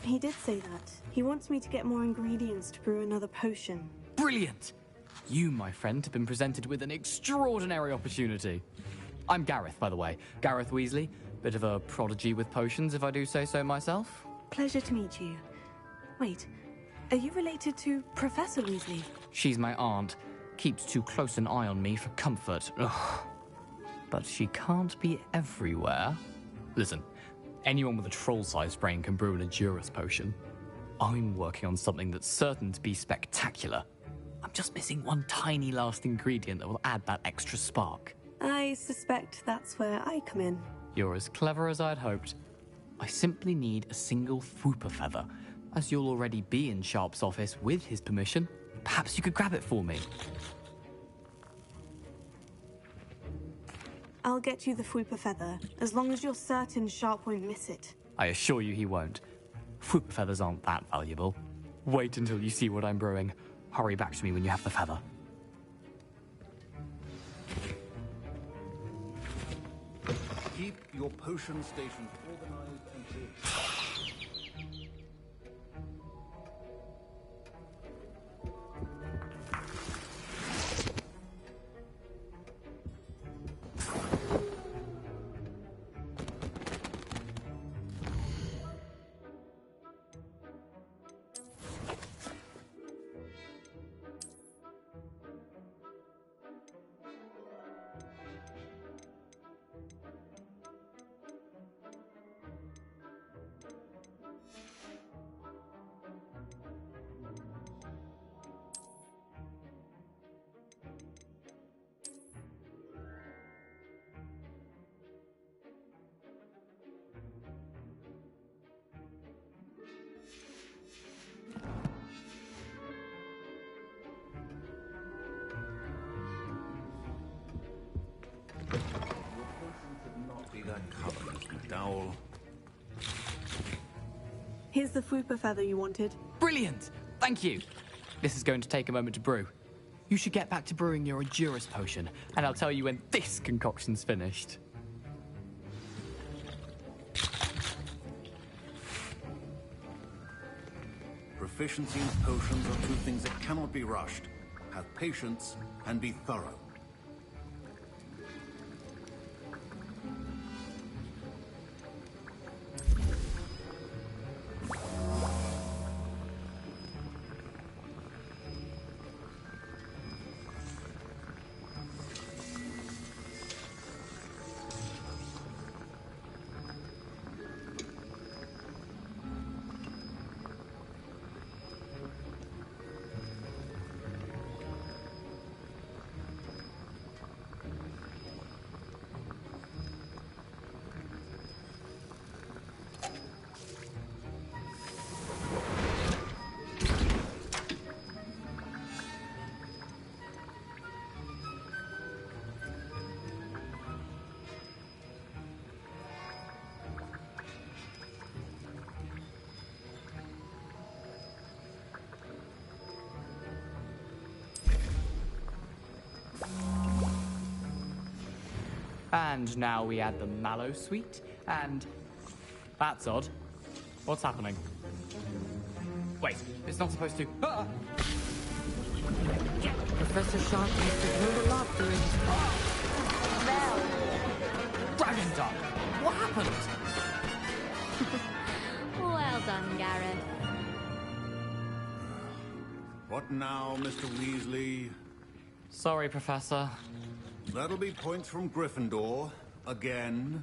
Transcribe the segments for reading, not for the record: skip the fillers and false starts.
He did say that. He wants me to get more ingredients to brew another potion. Brilliant! You, my friend, have been presented with an extraordinary opportunity. I'm Gareth, by the way. Gareth Weasley. Bit of a prodigy with potions, if I do say so myself. Pleasure to meet you. Wait, are you related to Professor Weasley? She's my aunt. Keeps too close an eye on me for comfort. Ugh. But she can't be everywhere. Listen, anyone with a troll-sized brain can brew an Edurus potion. I'm working on something that's certain to be spectacular. I'm just missing one tiny last ingredient that will add that extra spark. I suspect that's where I come in. You're as clever as I'd hoped. I simply need a single Fwooper feather. As you'll already be in Sharp's office with his permission, perhaps you could grab it for me. I'll get you the Fwooper feather, as long as you're certain Sharp won't miss it. I assure you he won't. Fwooper feathers aren't that valuable. Wait until you see what I'm brewing. Hurry back to me when you have the feather. Keep your potion stations organized and clear. Here's the Fwooper feather you wanted. Brilliant! Thank you! This is going to take a moment to brew. You should get back to brewing your Edurus potion, and I'll tell you when this concoction's finished. Proficiency in potions are two things that cannot be rushed. Have patience and be thorough. And now we add the mallow sweet, and... That's odd. What's happening? Wait, it's not supposed to... Ah! Professor Sharp must have heard a lot during his Dragon Duck! What happened? Well done, Gareth. What now, Mr. Weasley? Sorry, Professor. That'll be points from Gryffindor. Again.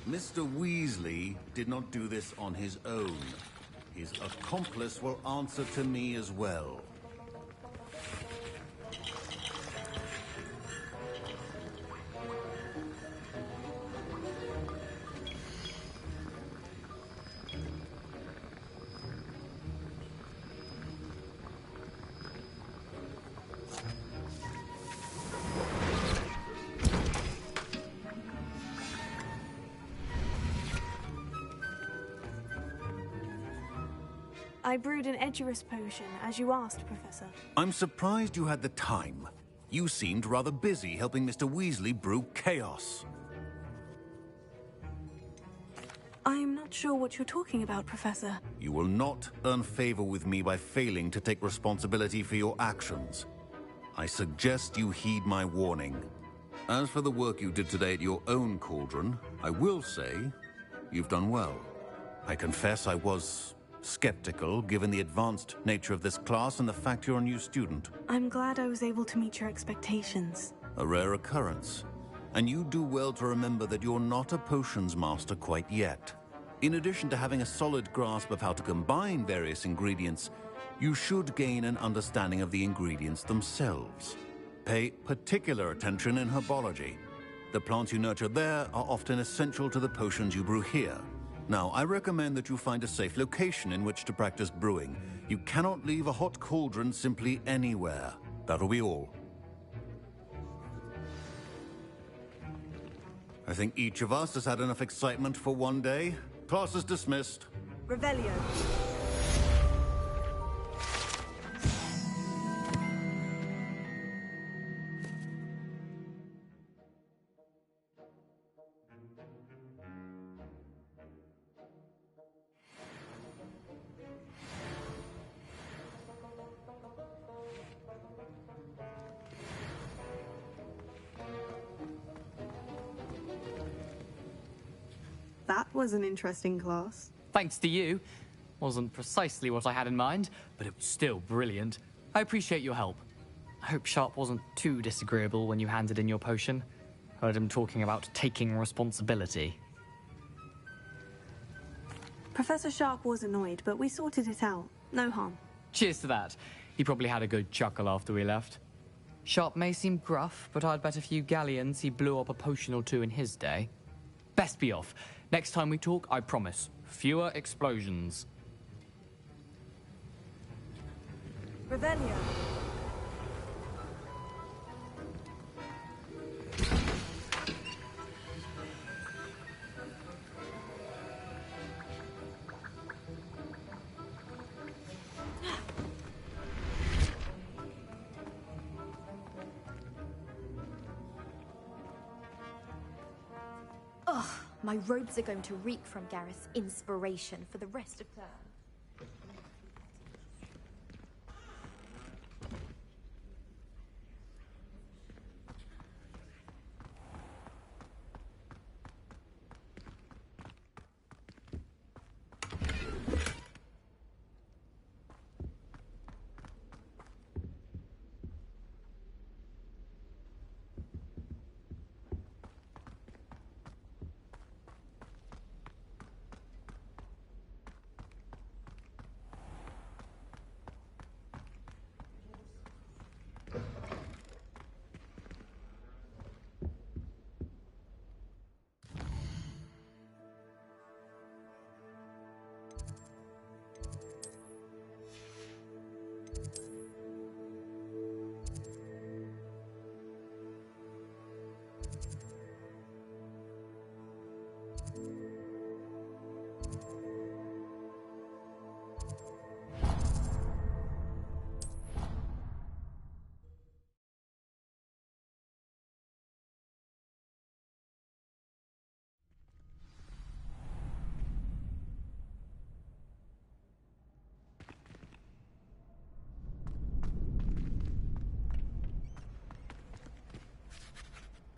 Mr. Weasley did not do this on his own. His accomplice will answer to me as well. I brewed an Edurus potion, as you asked, Professor. I'm surprised you had the time. You seemed rather busy helping Mr. Weasley brew chaos. I'm not sure what you're talking about, Professor. You will not earn favor with me by failing to take responsibility for your actions. I suggest you heed my warning. As for the work you did today at your own cauldron, I will say you've done well. I confess I was skeptical, given the advanced nature of this class and the fact you're a new student. I'm glad I was able to meet your expectations. A rare occurrence. And you do well to remember that you're not a potions master quite yet. In addition to having a solid grasp of how to combine various ingredients, you should gain an understanding of the ingredients themselves. Pay particular attention in herbology. The plants you nurture there are often essential to the potions you brew here. Now, I recommend that you find a safe location in which to practice brewing. You cannot leave a hot cauldron simply anywhere. That'll be all. I think each of us has had enough excitement for one day. Class is dismissed. Revelio. That was an interesting class. Thanks to you. Wasn't precisely what I had in mind, but it was still brilliant. I appreciate your help. I hope Sharp wasn't too disagreeable when you handed in your potion. Heard him talking about taking responsibility. Professor Sharp was annoyed, but we sorted it out. No harm. Cheers to that. He probably had a good chuckle after we left. Sharp may seem gruff, but I'd bet a few galleons he blew up a potion or two in his day. Best be off. Next time we talk, I promise, fewer explosions. Revelio. My robes are going to reek from Gareth's inspiration for the rest of term.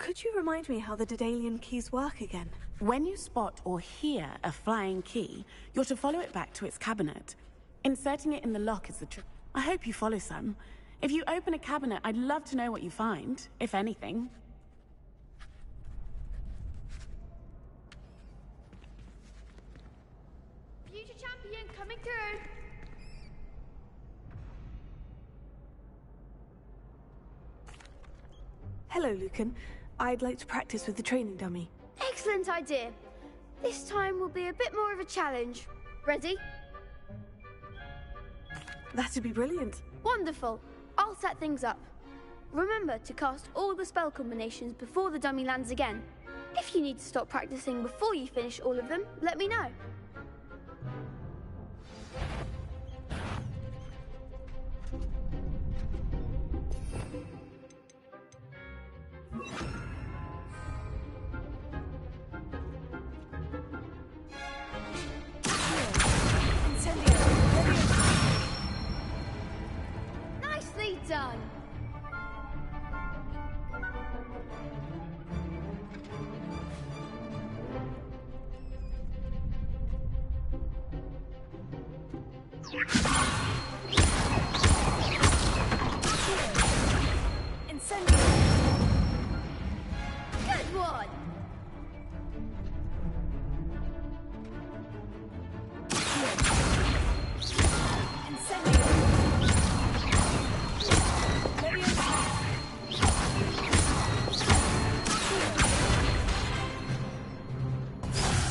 Could you remind me how the Daedalian keys work again? When you spot or hear a flying key, you're to follow it back to its cabinet. Inserting it in the lock is the trick. I hope you follow some. If you open a cabinet, I'd love to know what you find, if anything. Future champion coming through! Hello, Lucan. I'd like to practice with the training dummy. Excellent idea. This time will be a bit more of a challenge. Ready? That'd be brilliant. Wonderful. I'll set things up. Remember to cast all the spell combinations before the dummy lands again. If you need to stop practicing before you finish all of them, let me know. done. Good one.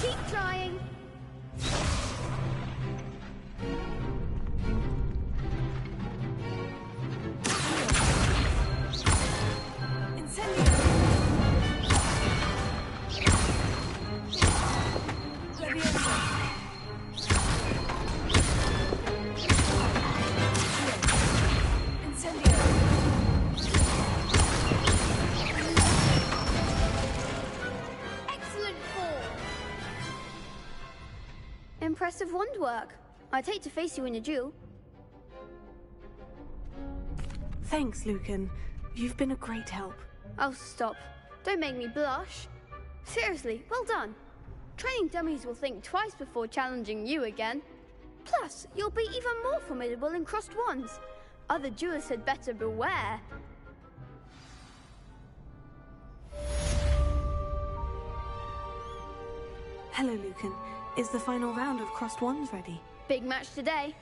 Keep trying. Excellent form. Impressive wand work. I'd hate to face you in a duel. Thanks, Lucan. You've been a great help. Oh, stop. Don't make me blush. Seriously, well done. Training dummies will think twice before challenging you again. Plus, you'll be even more formidable in crossed wands. Other duelists had better beware. Hello, Lucan. Is the final round of crossed wands ready? Big match today.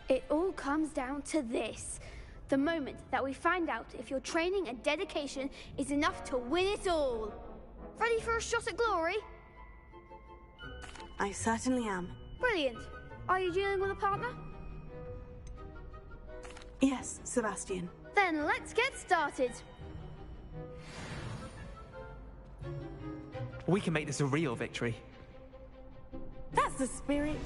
It all comes down to this. The moment that we find out if your training and dedication is enough to win it all. Ready for a shot at glory? I certainly am. Brilliant. Are you dealing with a partner? Yes, Sebastian. Then let's get started. We can make this a real victory. That's the spirit.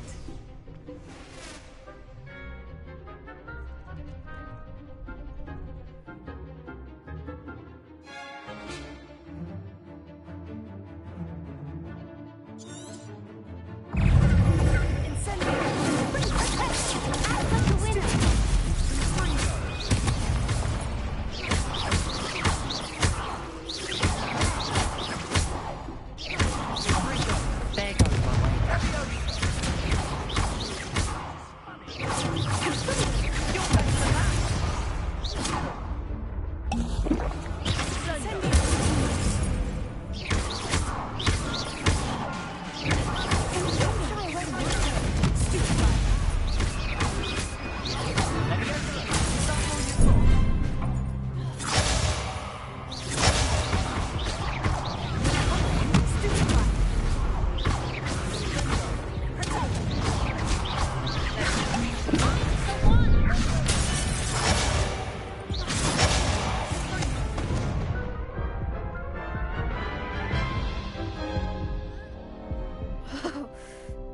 There goes my way.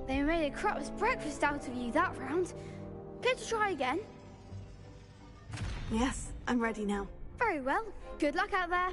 They made a crap's breakfast out of you that round. Care to try again? Yes, I'm ready now. Very well. Good luck out there.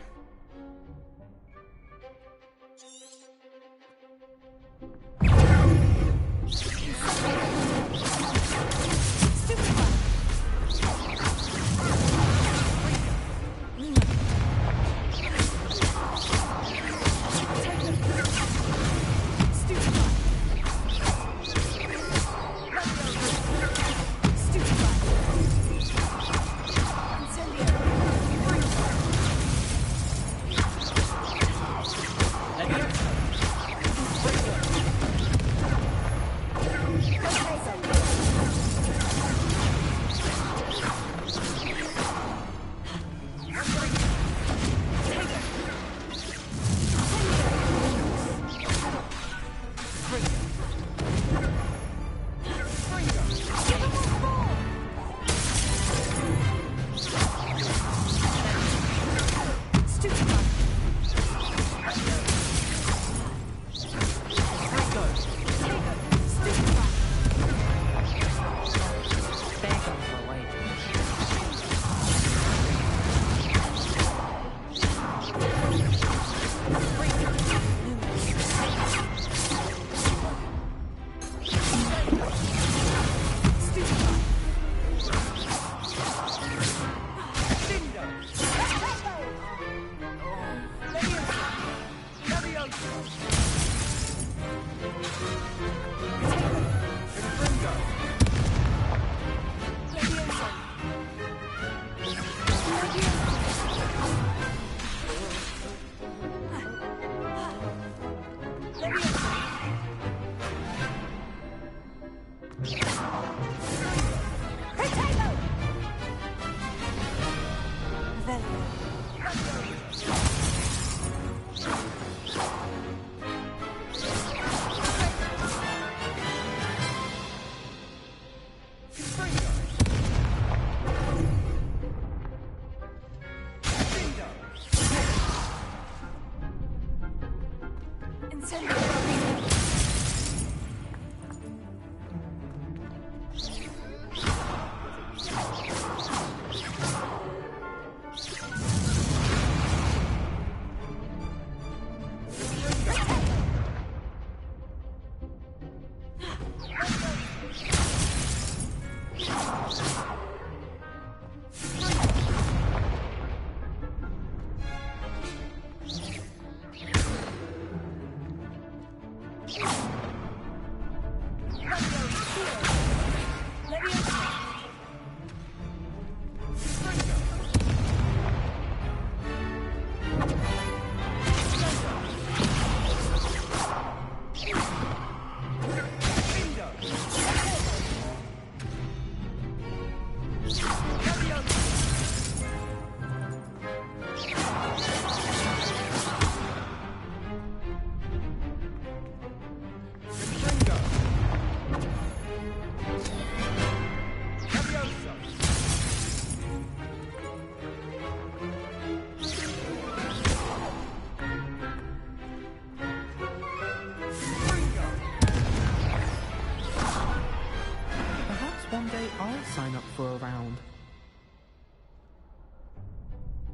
One day I'll sign up for a round.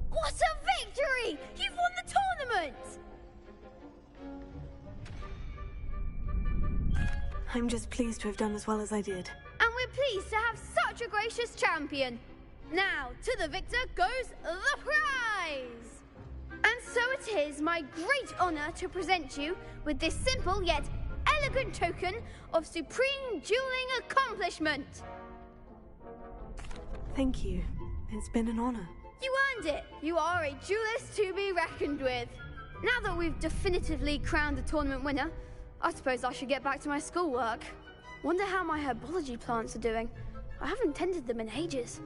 What a victory! You've won the tournament! I'm just pleased to have done as well as I did. And we're pleased to have such a gracious champion. Now, to the victor goes the prize! And so it is my great honor to present you with this simple yet elegant token of supreme dueling accomplishment. Thank you. It's been an honor. You earned it. You are a duelist to be reckoned with. Now that we've definitively crowned the tournament winner, I suppose I should get back to my schoolwork. Wonder how my herbology plants are doing. I haven't tended them in ages.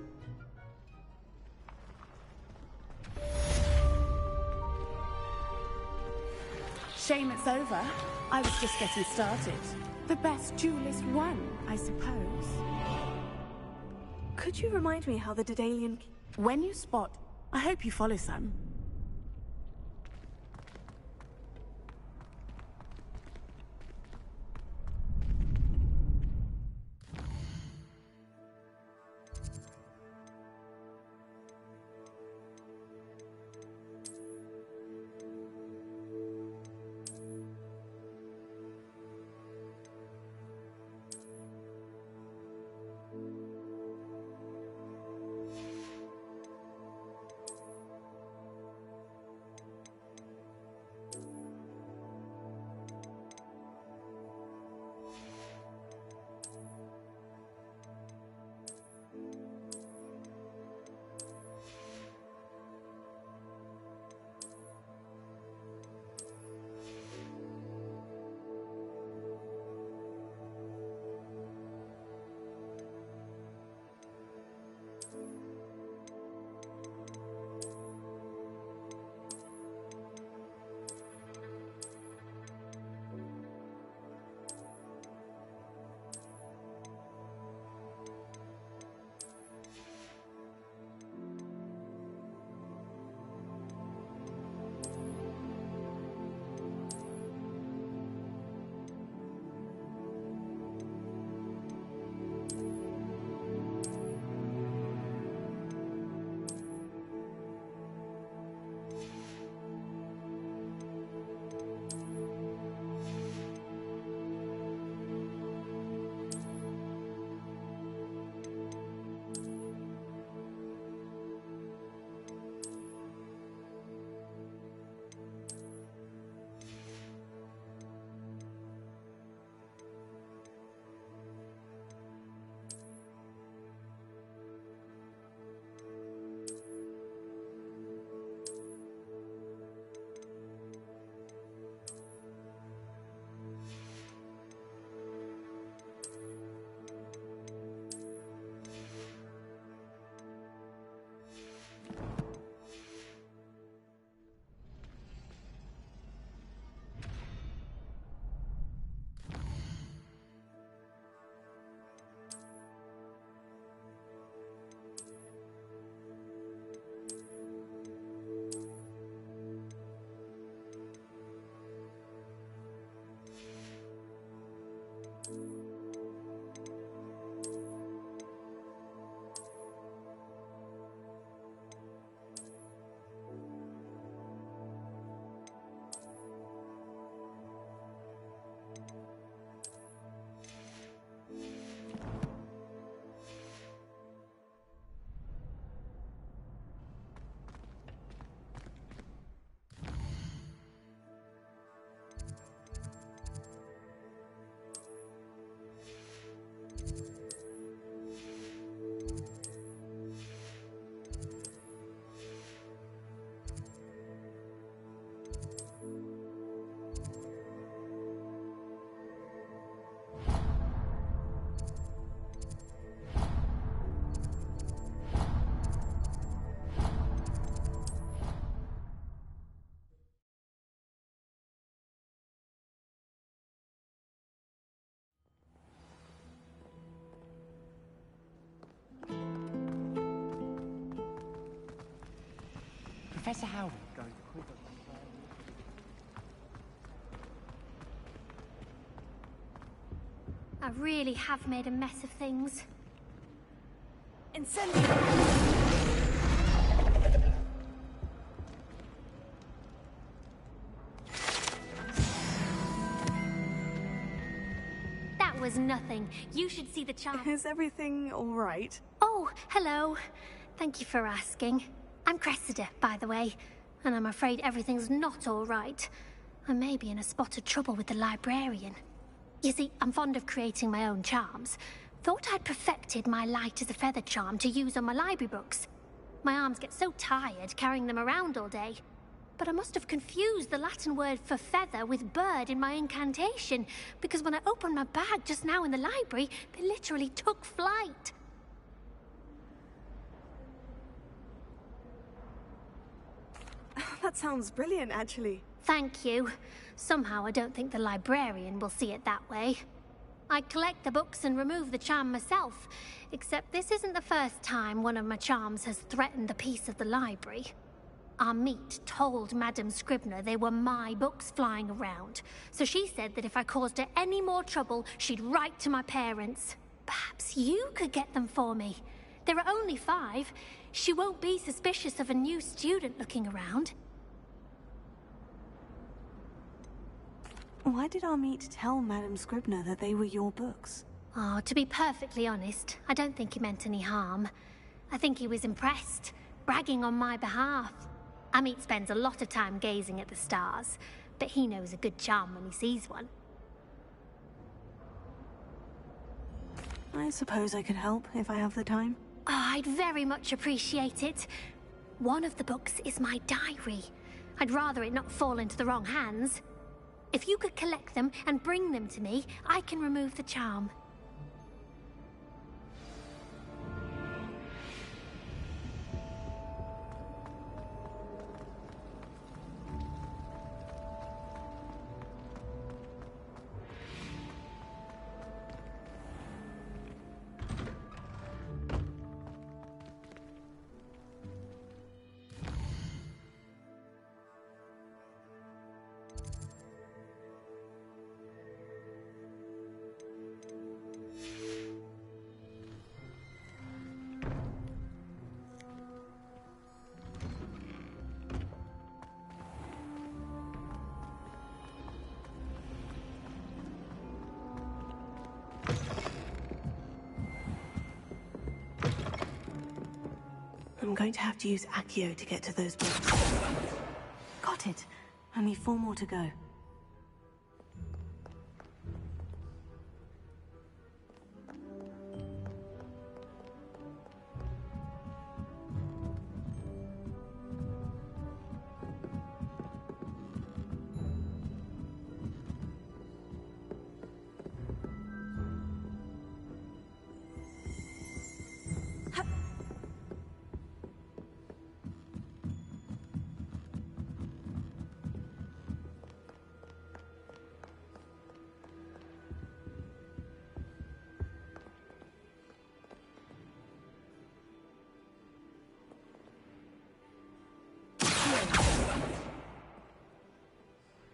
Shame it's over. I was just getting started. The best duelist won, I suppose. Could you remind me how the Daedalian... When you spot, I hope you follow some. Professor Howard going to call them. I really have made a mess of things. Incendio! That was nothing. You should see the charm. Is everything all right? Oh, hello. Thank you for asking. I'm Cressida, by the way, and I'm afraid everything's not all right. I may be in a spot of trouble with the librarian. You see, I'm fond of creating my own charms. Thought I'd perfected my light as a feather charm to use on my library books. My arms get so tired carrying them around all day. But I must have confused the Latin word for feather with bird in my incantation, because when I opened my bag just now in the library, they literally took flight. That sounds brilliant, actually. Thank you. Somehow I don't think the librarian will see it that way. I collect the books and remove the charm myself, except this isn't the first time one of my charms has threatened the peace of the library. Our meet told Madame Scribner they were my books flying around, so she said that if I caused her any more trouble, she'd write to my parents. Perhaps you could get them for me. There are only 5. She won't be suspicious of a new student looking around. Why did our meet tell Madame Scribner that they were your books? Oh, to be perfectly honest, I don't think he meant any harm. I think he was impressed, bragging on my behalf. Amit spends a lot of time gazing at the stars, but he knows a good charm when he sees one. I suppose I could help if I have the time. Oh, I'd very much appreciate it. One of the books is my diary. I'd rather it not fall into the wrong hands. If you could collect them and bring them to me, I can remove the charm. I'm going to have to use Accio to get to those books. Got it. Only 4 more to go.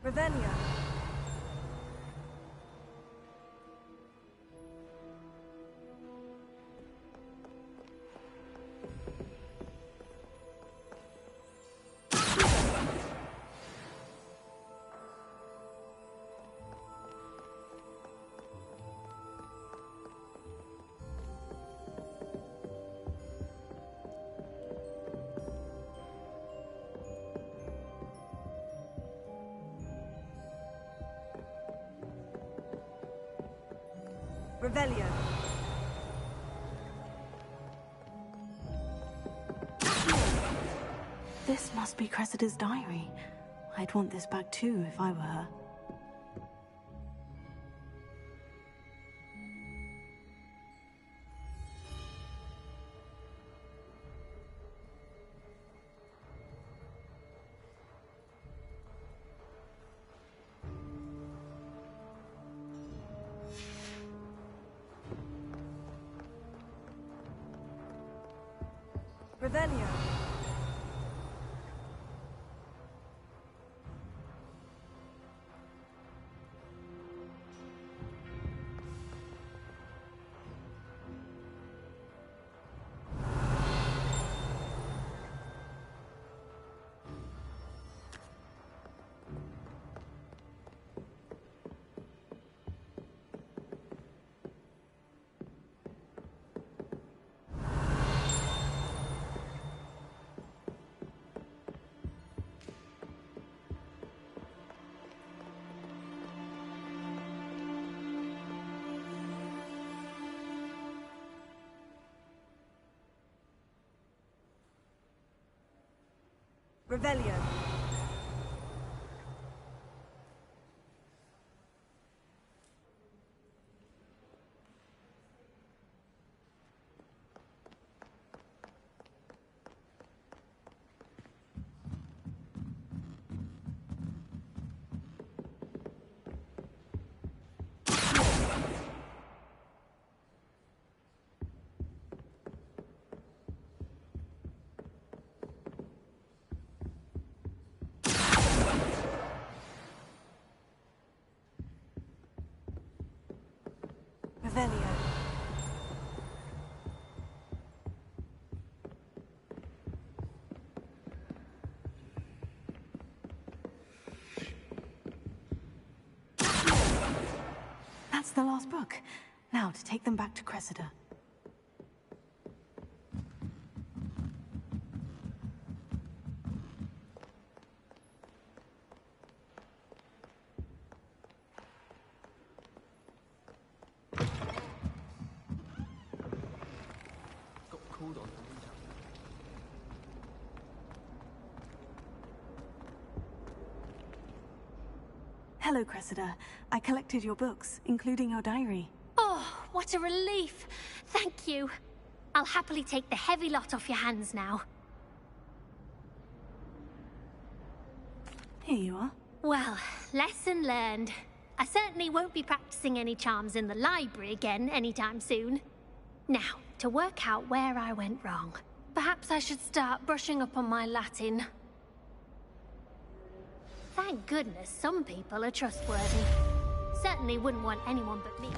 Ravenia. Revelio. This must be Cressida's diary. I'd want this back too if I were her. Revelio. Revelio. Revelio. That's the last book. Now to take them back to Cressida. Hello, Cressida. I collected your books, including your diary. Oh, what a relief. Thank you. I'll happily take the heavy lot off your hands now. Here you are. Well, lesson learned. I certainly won't be practicing any charms in the library again anytime soon. Now, to work out where I went wrong. Perhaps I should start brushing up on my Latin. Thank goodness some people are trustworthy. Certainly wouldn't want anyone but me.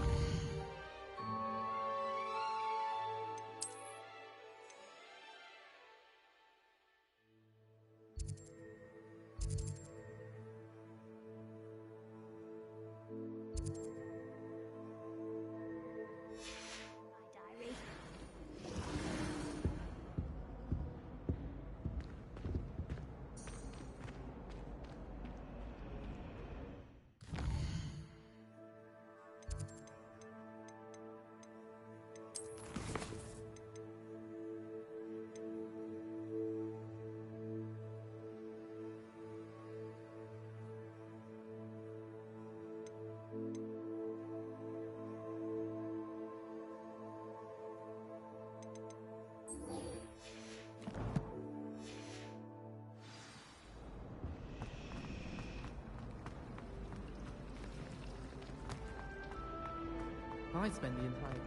I spend the entire day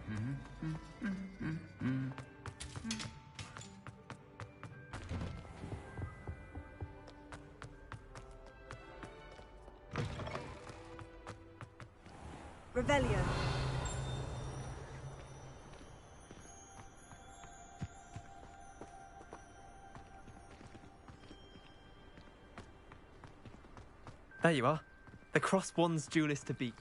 in Revelio. There you are. The crossed wands duelist to beat.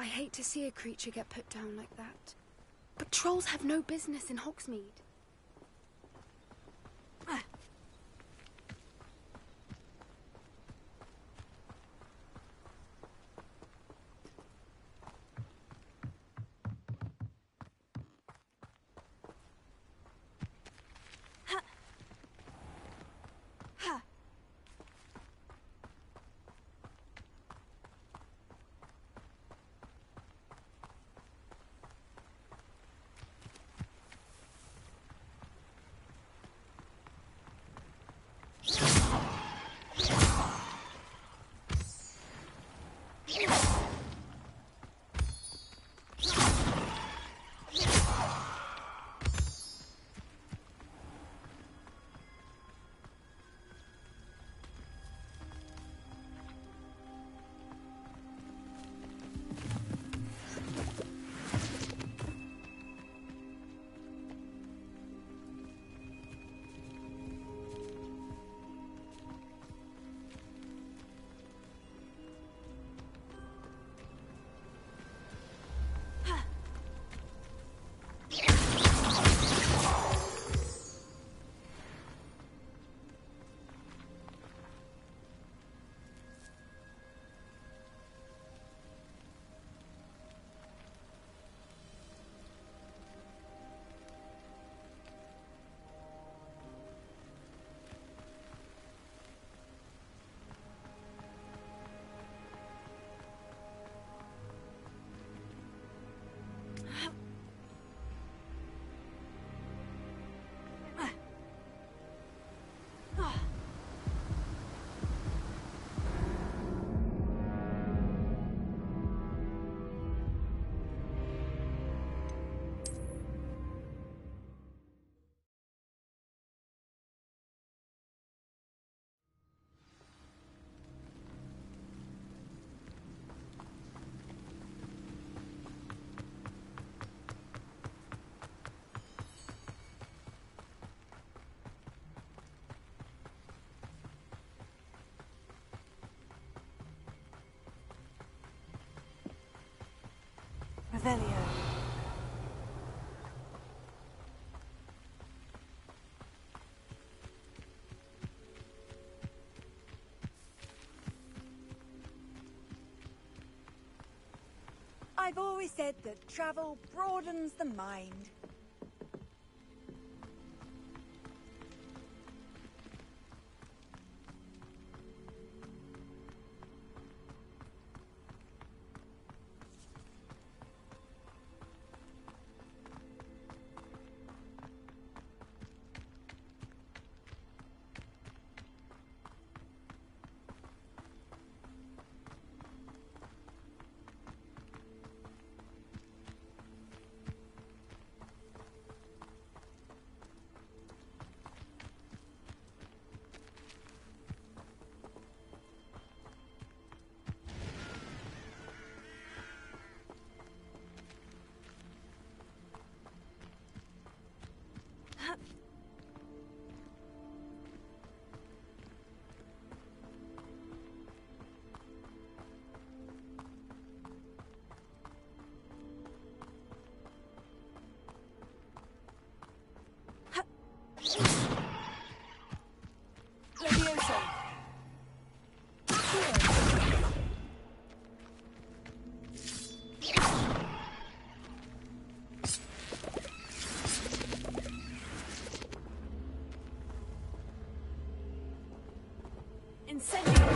hate to see a creature get put down like that. But trolls have no business in Hogsmeade. Revelio. I've always said that travel broadens the mind. Leviosa. Incendio.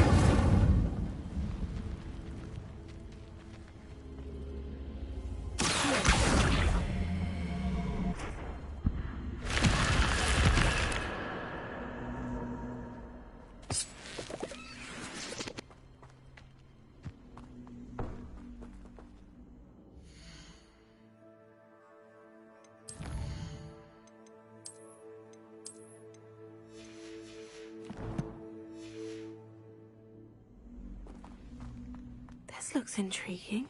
This looks intriguing.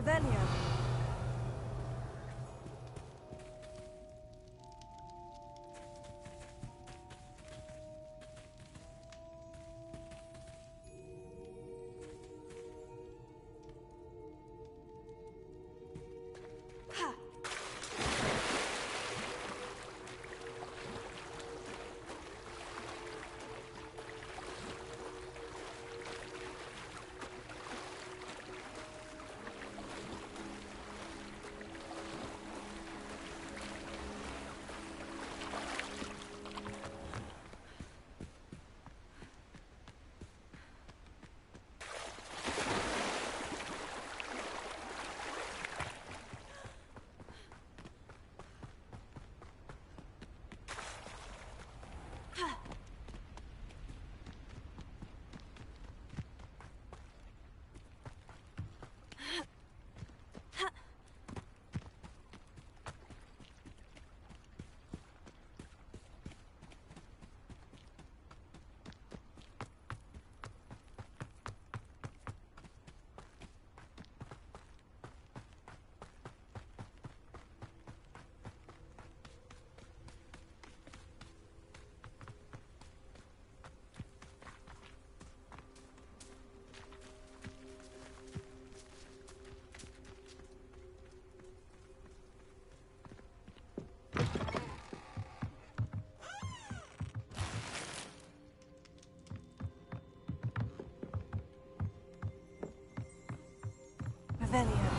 Revelio. Revelio.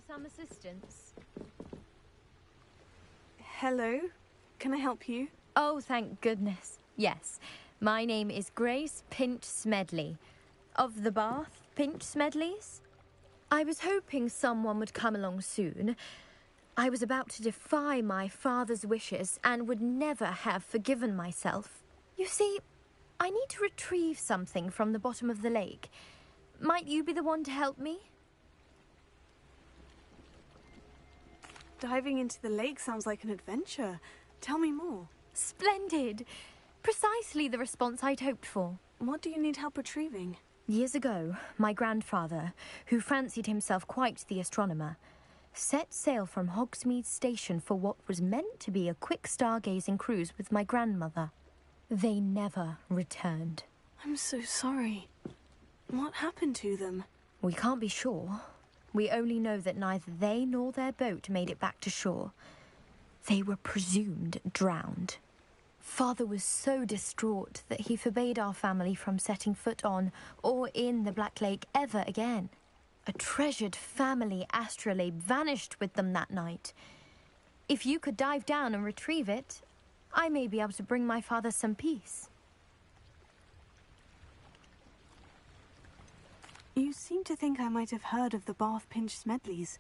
Some assistance. Hello, can I help you? Oh, thank goodness. Yes, my name is Grace Pinch Smedley, of the Bath Pinch Smedleys. I was hoping someone would come along soon. I was about to defy my father's wishes and would never have forgiven myself. You see, I need to retrieve something from the bottom of the lake. Might you be the one to help me? Diving into the lake sounds like an adventure. Tell me more. Splendid! Precisely the response I'd hoped for. What do you need help retrieving? Years ago, my grandfather, who fancied himself quite the astronomer, set sail from Hogsmeade Station for what was meant to be a quick stargazing cruise with my grandmother. They never returned. I'm so sorry. What happened to them? We can't be sure. We only know that neither they nor their boat made it back to shore. They were presumed drowned. Father was so distraught that he forbade our family from setting foot on or in the Black Lake ever again. A treasured family astrolabe vanished with them that night. If you could dive down and retrieve it, I may be able to bring my father some peace. You seem to think I might have heard of the Bath Pinch Smedleys.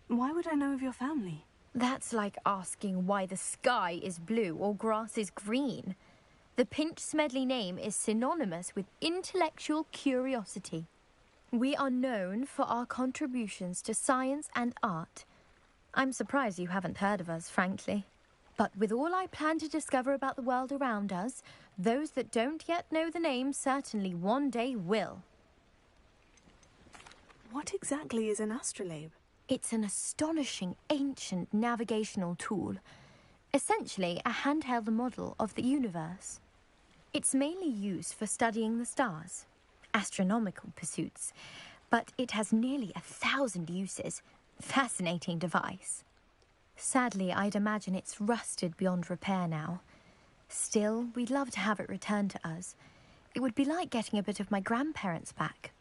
Why would I know of your family? That's like asking why the sky is blue or grass is green. The Pinch Smedley name is synonymous with intellectual curiosity. We are known for our contributions to science and art. I'm surprised you haven't heard of us, frankly. But with all I plan to discover about the world around us, those that don't yet know the name certainly one day will. What exactly is an astrolabe? It's an astonishing ancient navigational tool. Essentially, a handheld model of the universe. It's mainly used for studying the stars, astronomical pursuits, but it has nearly 1,000 uses. Fascinating device. Sadly, I'd imagine it's rusted beyond repair now. Still, we'd love to have it returned to us. It would be like getting a bit of my grandparents back.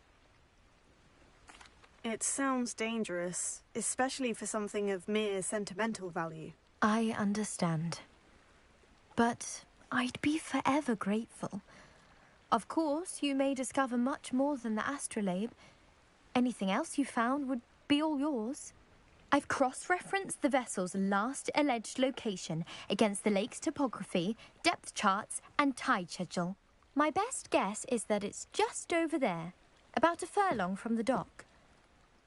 It sounds dangerous, especially for something of mere sentimental value. I understand. But I'd be forever grateful. Of course, you may discover much more than the astrolabe. Anything else you found would be all yours. I've cross-referenced the vessel's last alleged location against the lake's topography, depth charts, and tide schedule. My best guess is that it's just over there, about a furlong from the dock.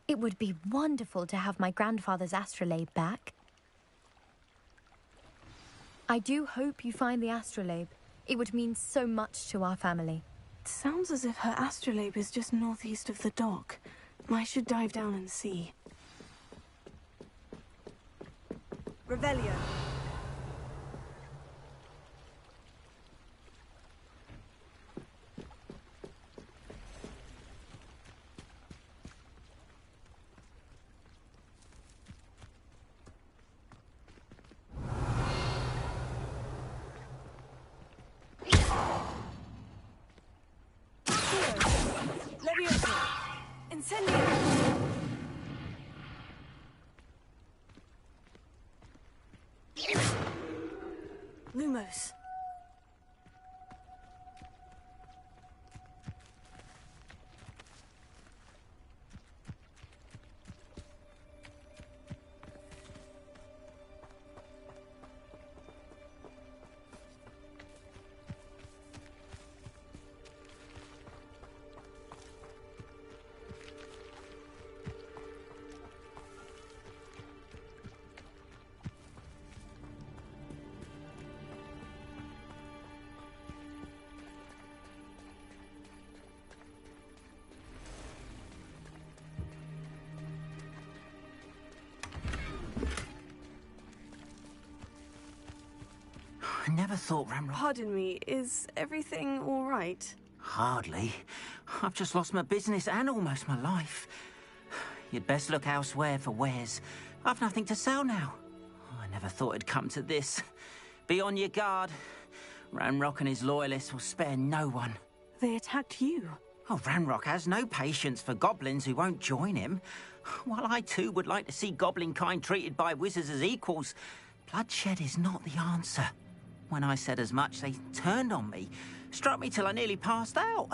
It would be wonderful to have my grandfather's astrolabe back. I do hope you find the astrolabe. It would mean so much to our family. It sounds as if her astrolabe is just northeast of the dock. I should dive down and see. Revelio. Leviosa. Incendio. Lumos. I never thought Ramrock... Pardon me, is everything all right? Hardly. I've just lost my business and almost my life. You'd best look elsewhere for wares. I've nothing to sell now. I never thought it'd come to this. Be on your guard. Ranrock and his loyalists will spare no one. They attacked you. Oh, Ranrock has no patience for goblins who won't join him. While I too would like to see goblin kind treated by wizards as equals, bloodshed is not the answer. When I said as much, they turned on me, struck me till I nearly passed out.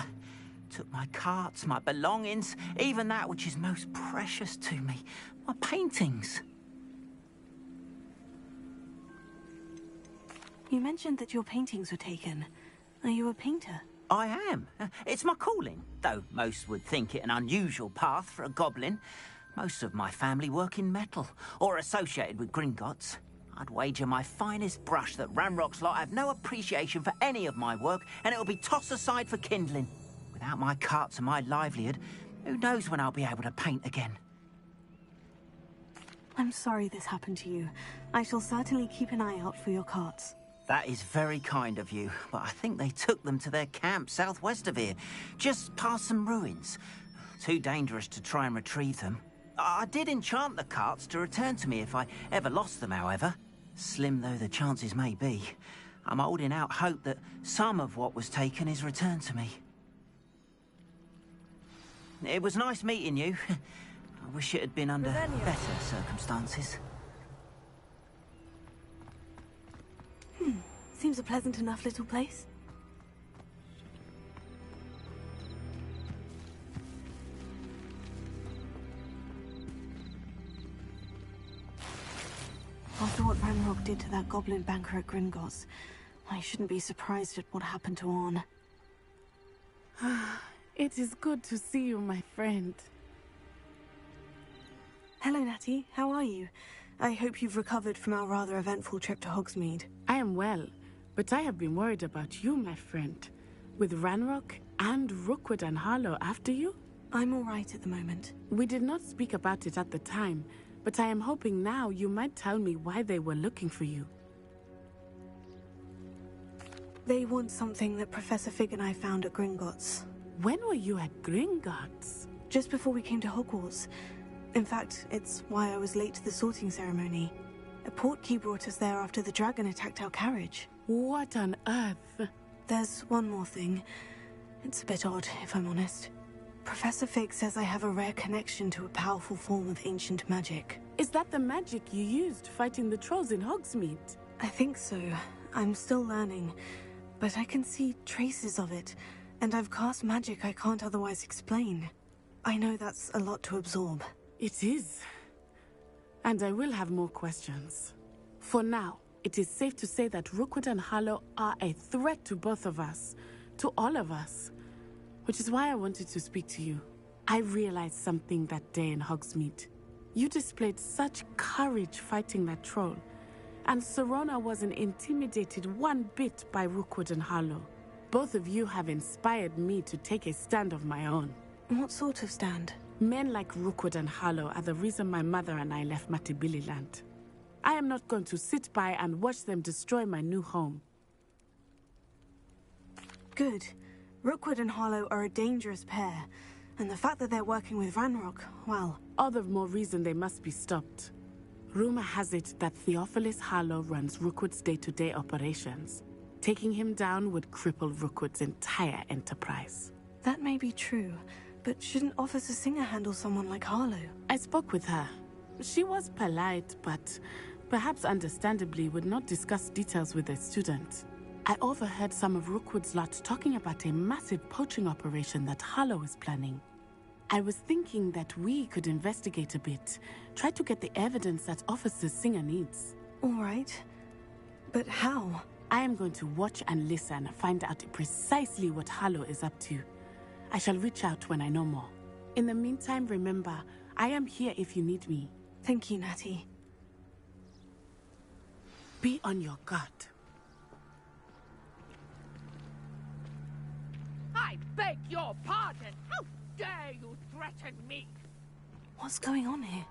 Took my carts, my belongings, even that which is most precious to me, my paintings. You mentioned that your paintings were taken. Are you a painter? I am. It's my calling, though most would think it an unusual path for a goblin. Most of my family work in metal, or associated with Gringotts. I'd wager my finest brush that Ranrock's lot have no appreciation for any of my work, and it'll be tossed aside for kindling. Without my carts and my livelihood, who knows when I'll be able to paint again? I'm sorry this happened to you. I shall certainly keep an eye out for your carts. That is very kind of you, but I think they took them to their camp southwest of here, just past some ruins. Too dangerous to try and retrieve them. I did enchant the carts to return to me if I ever lost them, however. Slim though the chances may be, I'm holding out hope that some of what was taken is returned to me. It was nice meeting you. I wish it had been under better circumstances. Seems a pleasant enough little place. After what Ranrock did to that goblin banker at Gringotts, I shouldn't be surprised at what happened to Orn. It is good to see you, my friend. Hello, Natty. How are you? I hope you've recovered from our rather eventful trip to Hogsmeade. I am well, but I have been worried about you, my friend. With Ranrock and Rookwood and Harlow after you? I'm all right at the moment. We did not speak about it at the time, but I am hoping now you might tell me why they were looking for you. They want something that Professor Fig and I found at Gringotts. When were you at Gringotts? Just before we came to Hogwarts. In fact, it's why I was late to the sorting ceremony. A portkey brought us there after the dragon attacked our carriage. What on earth? There's one more thing. It's a bit odd, if I'm honest. Professor Fig says I have a rare connection to a powerful form of ancient magic. Is that the magic you used fighting the trolls in Hogsmeade? I think so. I'm still learning, but I can see traces of it, and I've cast magic I can't otherwise explain. I know that's a lot to absorb. It is. And I will have more questions. For now, it is safe to say that Rookwood and Harlow are a threat to both of us, to all of us. Which is why I wanted to speak to you. I realized something that day in Hogsmeade. You displayed such courage fighting that troll, and Serona wasn't intimidated one bit by Rookwood and Harlow. Both of you have inspired me to take a stand of my own. What sort of stand? Men like Rookwood and Harlow are the reason my mother and I left Matibililand. I am not going to sit by and watch them destroy my new home. Good. Rookwood and Harlow are a dangerous pair, and the fact that they're working with Ranrock, well... All the more reason they must be stopped. Rumor has it that Theophilus Harlow runs Rookwood's day-to-day operations. Taking him down would cripple Rookwood's entire enterprise. That may be true, but shouldn't Officer Singer handle someone like Harlow? I spoke with her. She was polite, but perhaps understandably would not discuss details with a student. I overheard some of Rookwood's lot talking about a massive poaching operation that Harlow is planning. I was thinking that we could investigate a bit, try to get the evidence that Officer Singer needs. All right. But how? I am going to watch and listen, find out precisely what Harlow is up to. I shall reach out when I know more. In the meantime, remember, I am here if you need me. Thank you, Natty. Be on your guard. I beg your pardon! How dare you threaten me? What's going on here?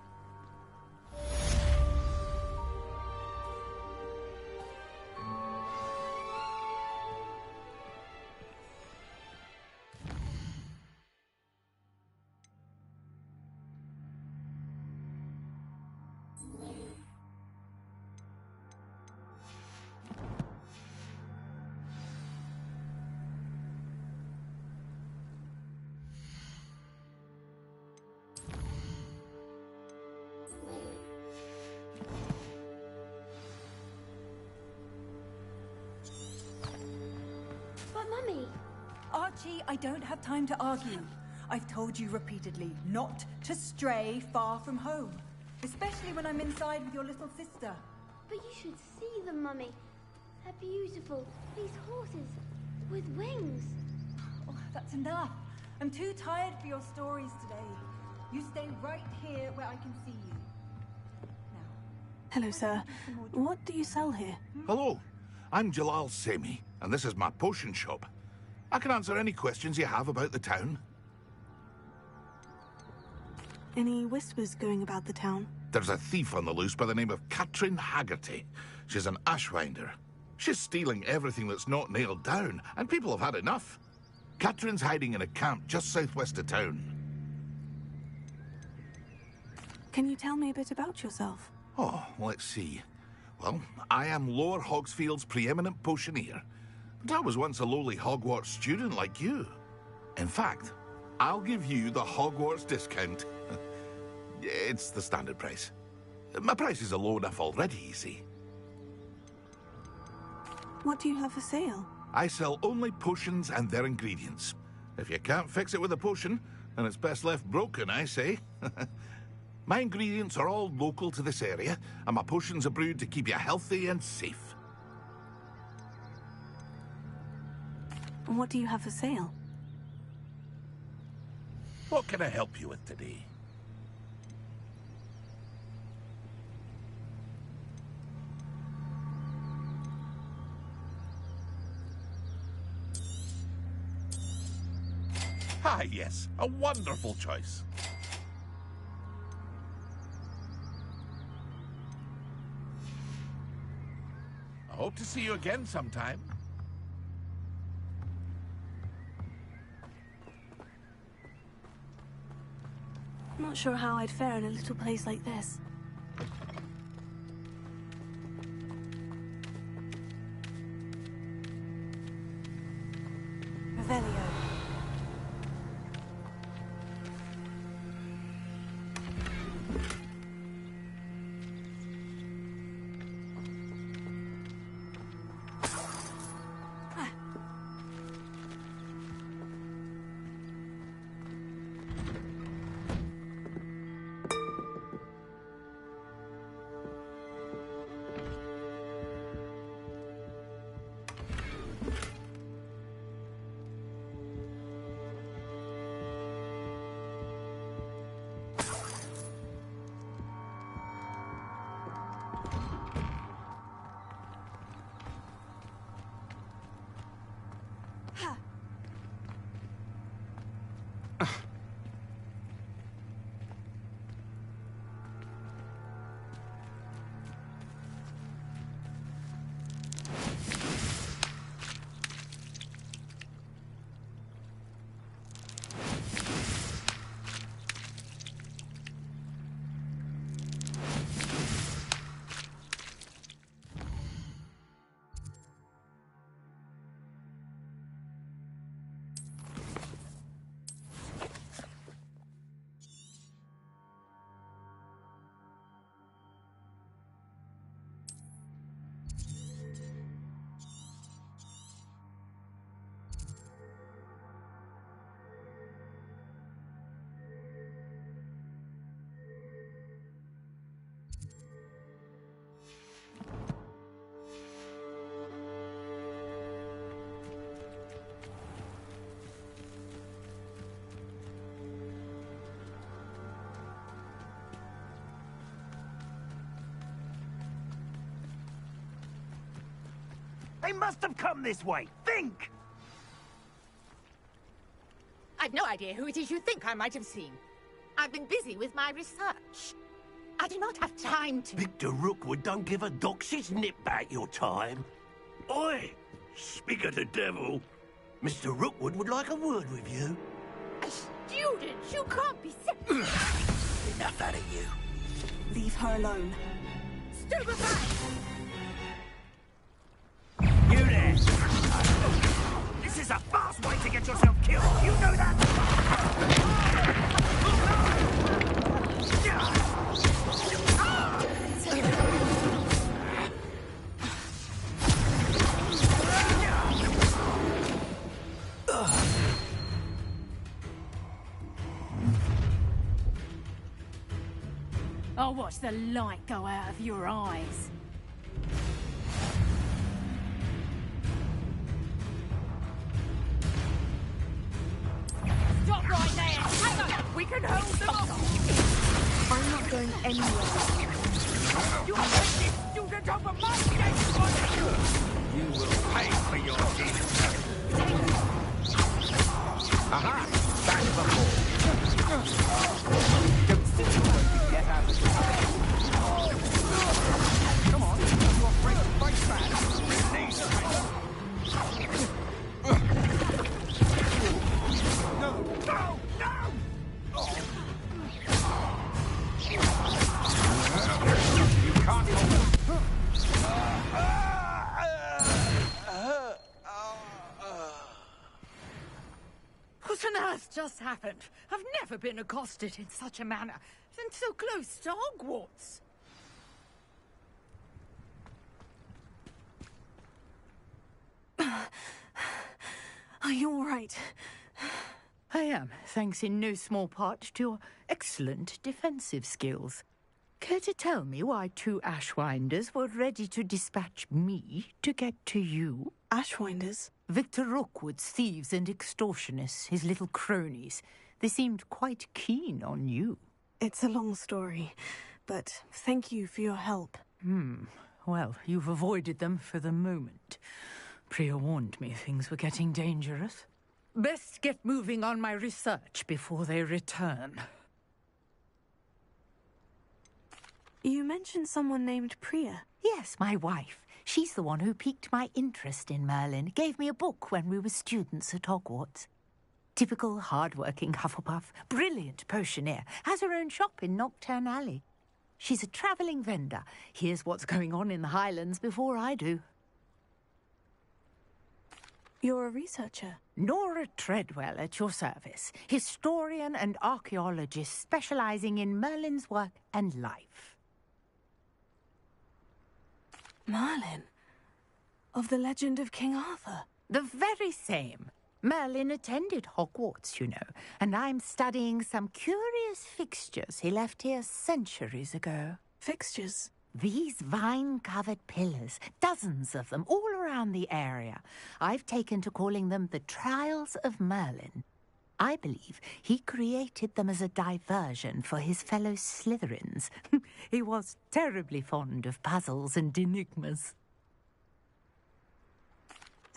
Mummy! Archie, I don't have time to argue. I've told you repeatedly not to stray far from home, especially when I'm inside with your little sister. But you should see them, Mummy. They're beautiful. These horses with wings. Oh, that's enough. I'm too tired for your stories today. You stay right here where I can see you. Hello, sir. What do you sell here? Hello. I'm Jalal Semi, and this is my potion shop. I can answer any questions you have about the town. Any whispers going about the town? There's a thief on the loose by the name of Katrin Haggerty. She's an ashwinder. She's stealing everything that's not nailed down, and people have had enough. Katrin's hiding in a camp just southwest of town. Can you tell me a bit about yourself? Oh, let's see. Well, I am Lower Hogsfield's preeminent potioneer. But I was once a lowly Hogwarts student like you. In fact, I'll give you the Hogwarts discount. It's the standard price. My prices are low enough already, you see. What do you have for sale? I sell only potions and their ingredients. If you can't fix it with a potion, then it's best left broken, I say. My ingredients are all local to this area, and my potions are brewed to keep you healthy and safe. What do you have for sale? What can I help you with today? Ah, yes, a wonderful choice. I hope to see you again sometime. Not sure how I'd fare in a little place like this. Revelio. They must have come this way. Think! I've no idea who it is you think I might have seen. I've been busy with my research. I do not have time to... Victor Rookwood don't give a doxy's nip back your time. Oi! Speak of the devil. Mr. Rookwood would like a word with you. A student? You can't be serious. Enough out of you. Leave her alone. Stupefy! You there! This is a fast way to get yourself killed. You know that? I'll watch the light go out of your eyes. Stop right there! Hang on! We can hold them off! I'm not going anywhere. You take this student over my dead body! You will pay for your deeds. Aha! Back to the ball. Don't sit and get out of the way. Come on, you're afraid to fight back. Release No! No! No! You can't hold them. What on earth just happened? I've never been accosted in such a manner, and so close to Hogwarts. Are you all right? I am, thanks in no small part to your excellent defensive skills. Care to tell me why two Ashwinders were ready to dispatch me to get to you? Ashwinders? Victor Rookwood's thieves and extortionists, his little cronies. They seemed quite keen on you. It's a long story, but thank you for your help. Well, you've avoided them for the moment. Priya warned me things were getting dangerous. Best get moving on my research before they return. You mentioned someone named Priya. Yes, my wife. She's the one who piqued my interest in Merlin. Gave me a book when we were students at Hogwarts. Typical hard-working Hufflepuff. Brilliant potioneer. Has her own shop in Knockturn Alley. She's a travelling vendor. Hears what's going on in the Highlands before I do. You're a researcher? Nora Treadwell at your service. Historian and archaeologist specialising in Merlin's work and life. Merlin? Of the legend of King Arthur? The very same. Merlin attended Hogwarts, you know, and I'm studying some curious fixtures he left here centuries ago. Fixtures? These vine-covered pillars, dozens of them, all around the area. I've taken to calling them the Trials of Merlin. I believe he created them as a diversion for his fellow Slytherins. He was terribly fond of puzzles and enigmas.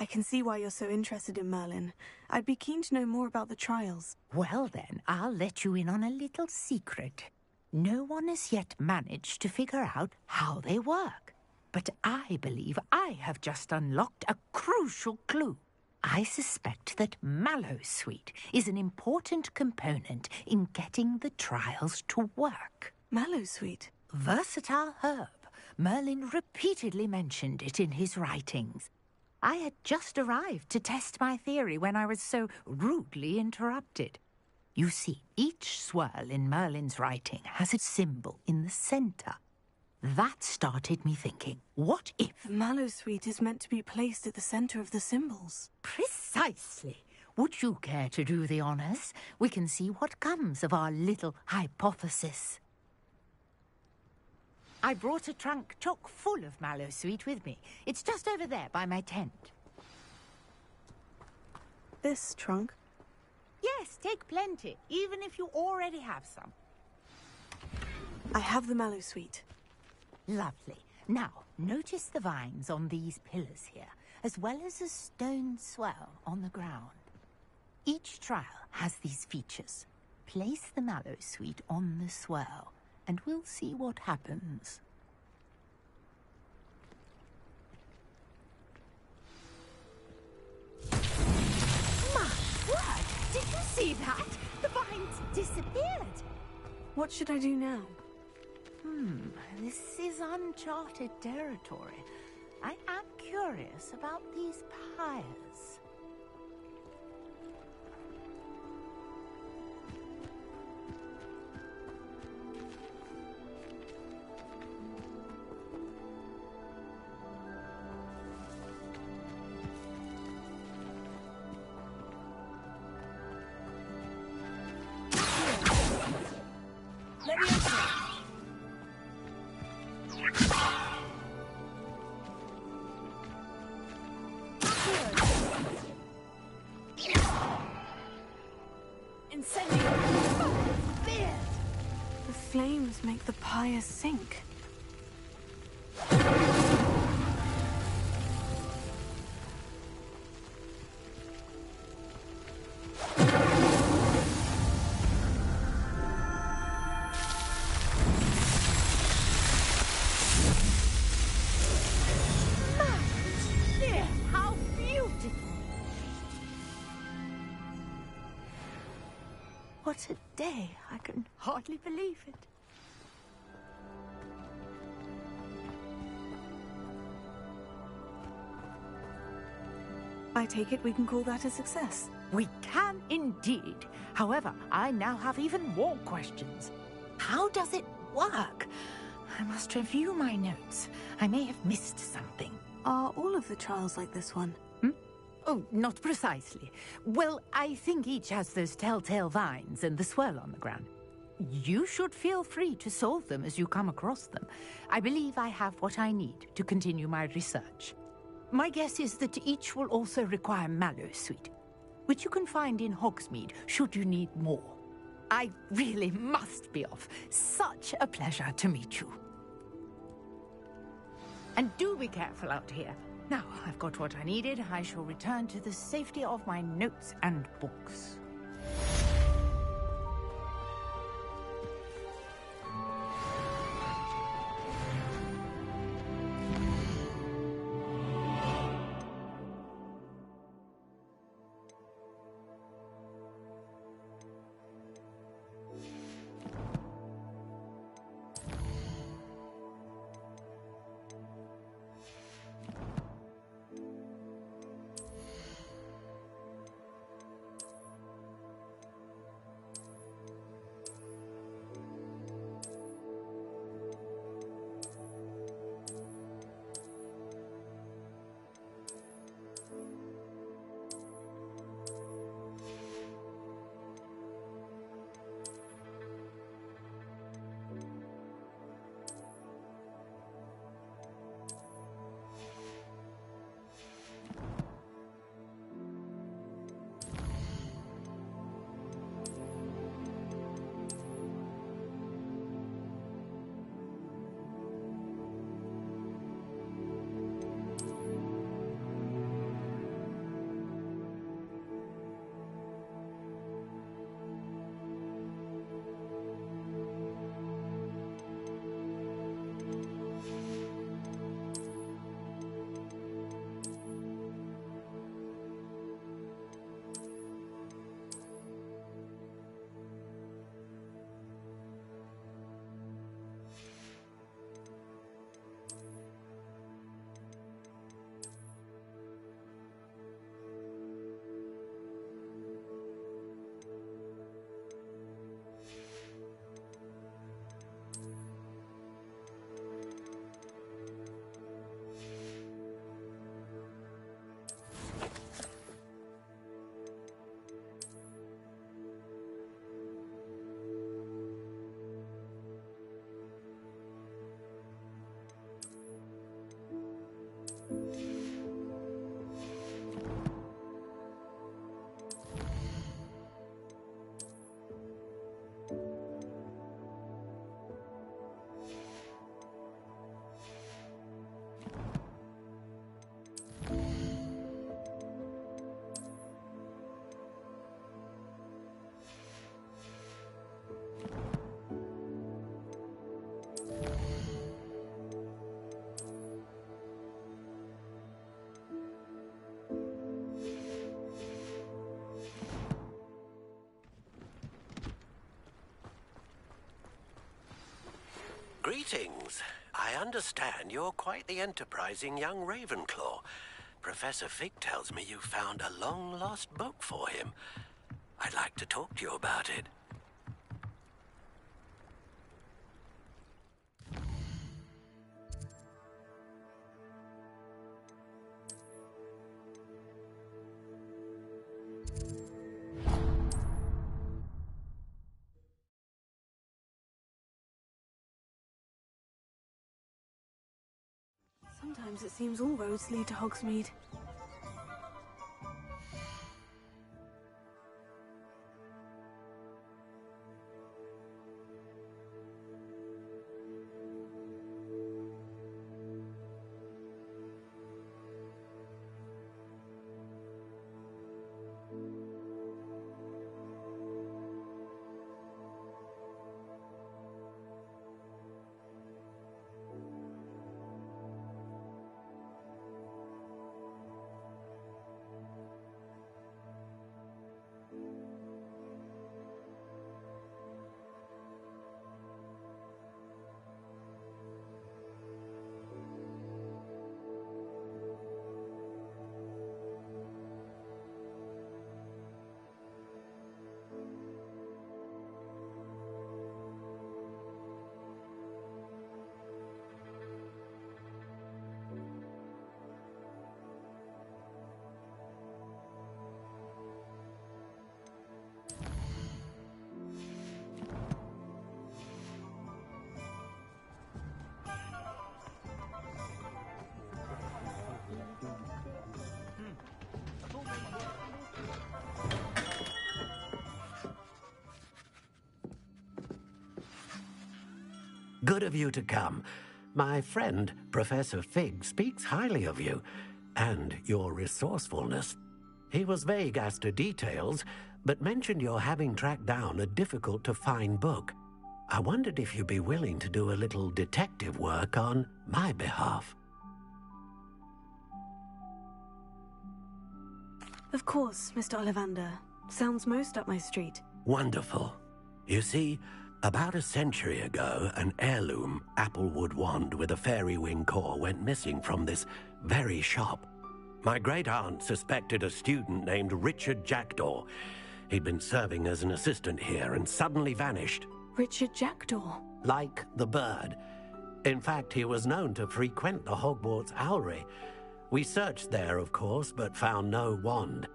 I can see why you're so interested in Merlin. I'd be keen to know more about the trials. Well then, I'll let you in on a little secret. No one has yet managed to figure out how they work. But I believe I have just unlocked a crucial clue. I suspect that Mallowsweet is an important component in getting the trials to work. Mallowsweet? Versatile herb. Merlin repeatedly mentioned it in his writings. I had just arrived to test my theory when I was so rudely interrupted. You see, each swirl in Merlin's writing has a symbol in the center. That started me thinking, what if... The Mallowsweet is meant to be placed at the center of the symbols. Precisely. Would you care to do the honors? We can see what comes of our little hypothesis. I brought a trunk chock full of Mallowsweet with me. It's just over there by my tent. This trunk? Yes, take plenty, even if you already have some. I have the Mallowsweet. Lovely. Now, notice the vines on these pillars here, as well as a stone swell on the ground. Each trial has these features. Place the Mallowsweet on the swell, and we'll see what happens. My word! Did you see that? The vines disappeared! What should I do now? This is uncharted territory. I am curious about these pyres. LEVIOSA! The flames make the pyre sink. How beautiful! What a day! I can hardly believe it. I take it we can call that a success. We can indeed. However, I now have even more questions. How does it work? I must review my notes. I may have missed something. Are all of the trials like this one? Oh, not precisely. Well, I think each has those telltale vines and the swirl on the ground. You should feel free to solve them as you come across them. I believe I have what I need to continue my research. My guess is that each will also require Mallowsweet, which you can find in Hogsmeade should you need more. I really must be off. Such a pleasure to meet you. And do be careful out here. Now I've got what I needed, I shall return to the safety of my notes and books. Greetings. I understand you're quite the enterprising young Ravenclaw. Professor Fig tells me you found a long-lost book for him. I'd like to talk to you about it. Sometimes it seems all roads lead to Hogsmeade. Good of you to come. My friend, Professor Fig, speaks highly of you and your resourcefulness. He was vague as to details, but mentioned your having tracked down a difficult-to-find book. I wondered if you'd be willing to do a little detective work on my behalf. Of course, Mr. Ollivander. Sounds most up my street. Wonderful. You see, about a century ago, an heirloom applewood wand with a fairy wing core went missing from this very shop. My great-aunt suspected a student named Richard Jackdaw. He'd been serving as an assistant here and suddenly vanished. Richard Jackdaw? Like the bird. In fact, he was known to frequent the Hogwarts Owlery. We searched there, of course, but found no wand.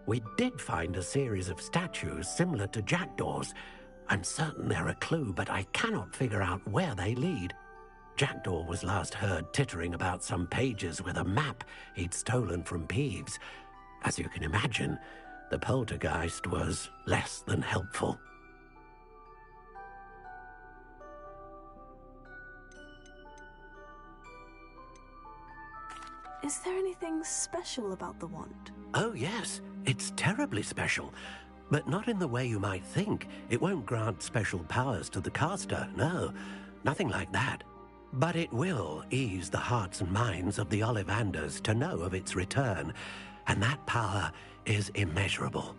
We did find a series of statues similar to Jackdaw's. I'm certain they're a clue, but I cannot figure out where they lead. Jackdaw was last heard tittering about some pages with a map he'd stolen from Peeves. As you can imagine, the poltergeist was less than helpful. Is there anything special about the wand? Oh, yes. It's terribly special. But not in the way you might think. It won't grant special powers to the caster, no. Nothing like that. But it will ease the hearts and minds of the Ollivanders to know of its return, and that power is immeasurable.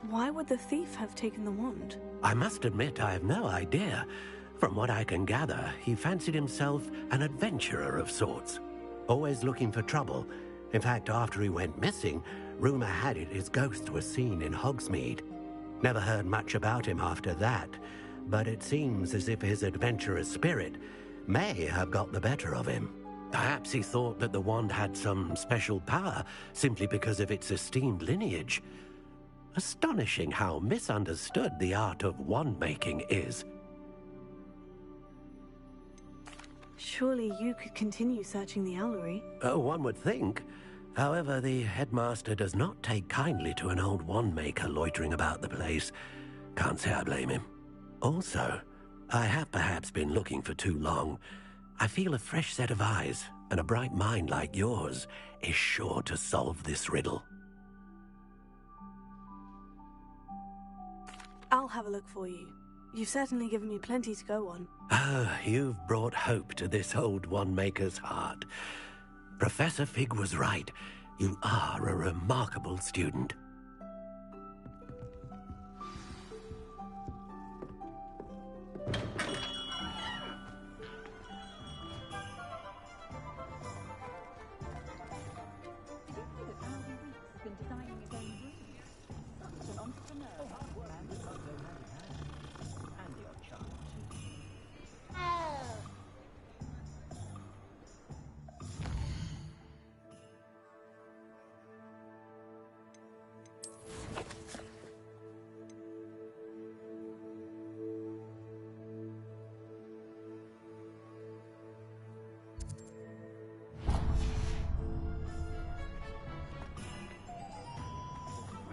Why would the thief have taken the wand? I must admit I have no idea. From what I can gather, he fancied himself an adventurer of sorts, always looking for trouble. In fact, after he went missing, rumor had it his ghost was seen in Hogsmeade. Never heard much about him after that, but it seems as if his adventurous spirit may have got the better of him. Perhaps he thought that the wand had some special power simply because of its esteemed lineage. Astonishing how misunderstood the art of wand-making is. Surely you could continue searching the Owlery. Oh, one would think. However, the headmaster does not take kindly to an old wand-maker loitering about the place. Can't say I blame him. Also, I have perhaps been looking for too long. I feel a fresh set of eyes, and a bright mind like yours is sure to solve this riddle. I'll have a look for you. You've certainly given me plenty to go on. Ah, you've brought hope to this old wand-maker's heart. Professor Fig was right. You are a remarkable student.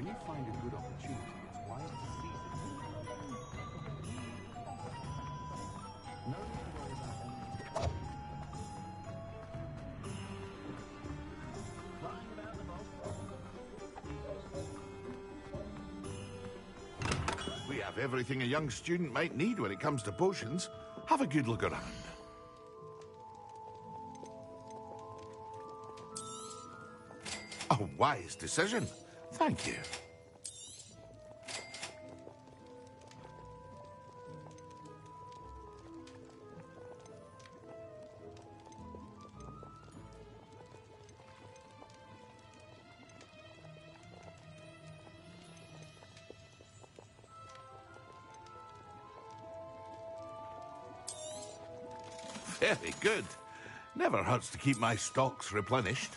When you find a good opportunity, it's wise to seize it. No need to worry about anything. We have everything a young student might need when it comes to potions. Have a good look around. A wise decision. Thank you. Very good. Never hurts to keep my stocks replenished.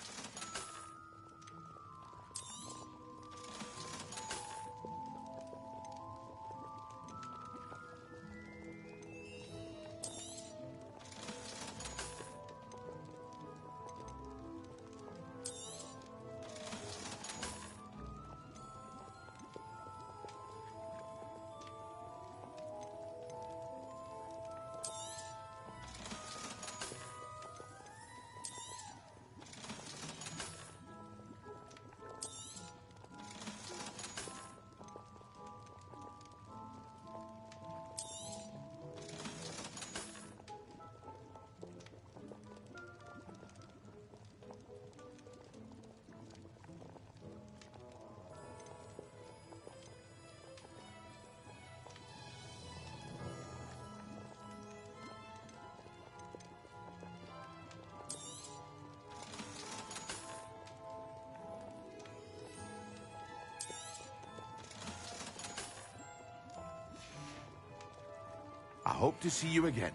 I hope to see you again.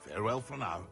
Farewell for now.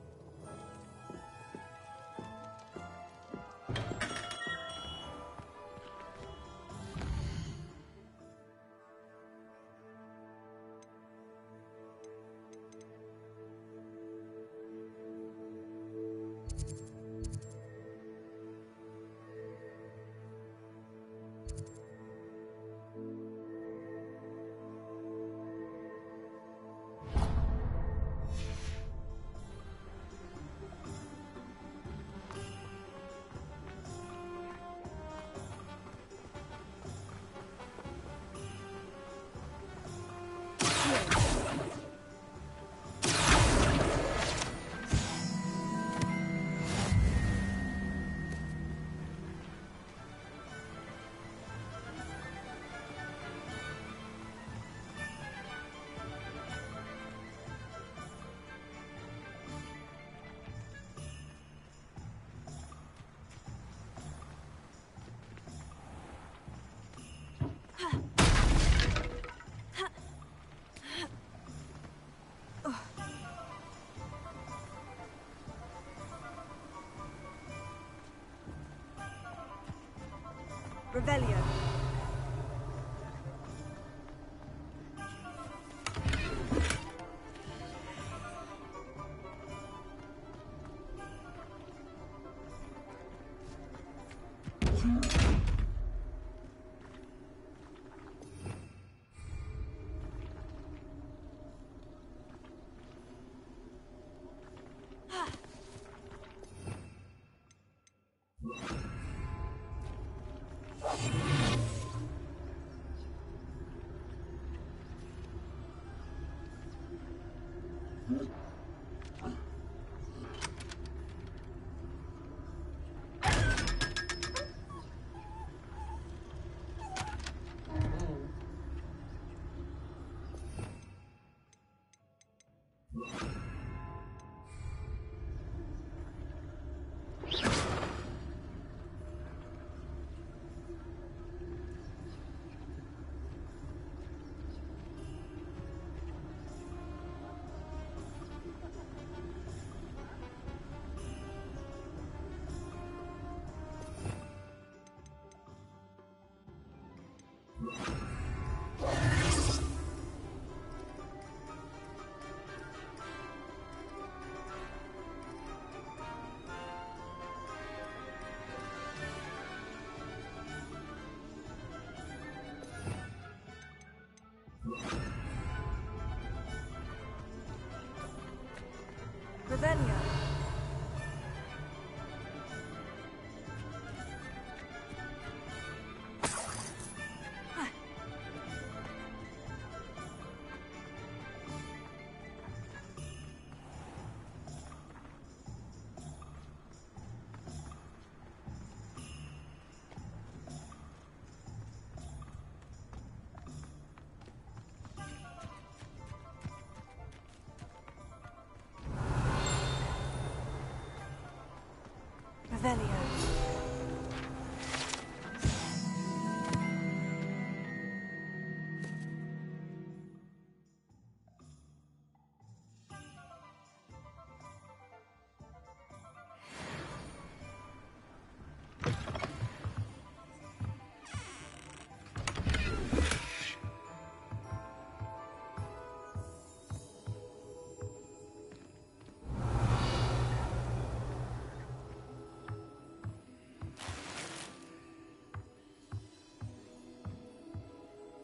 Revelio.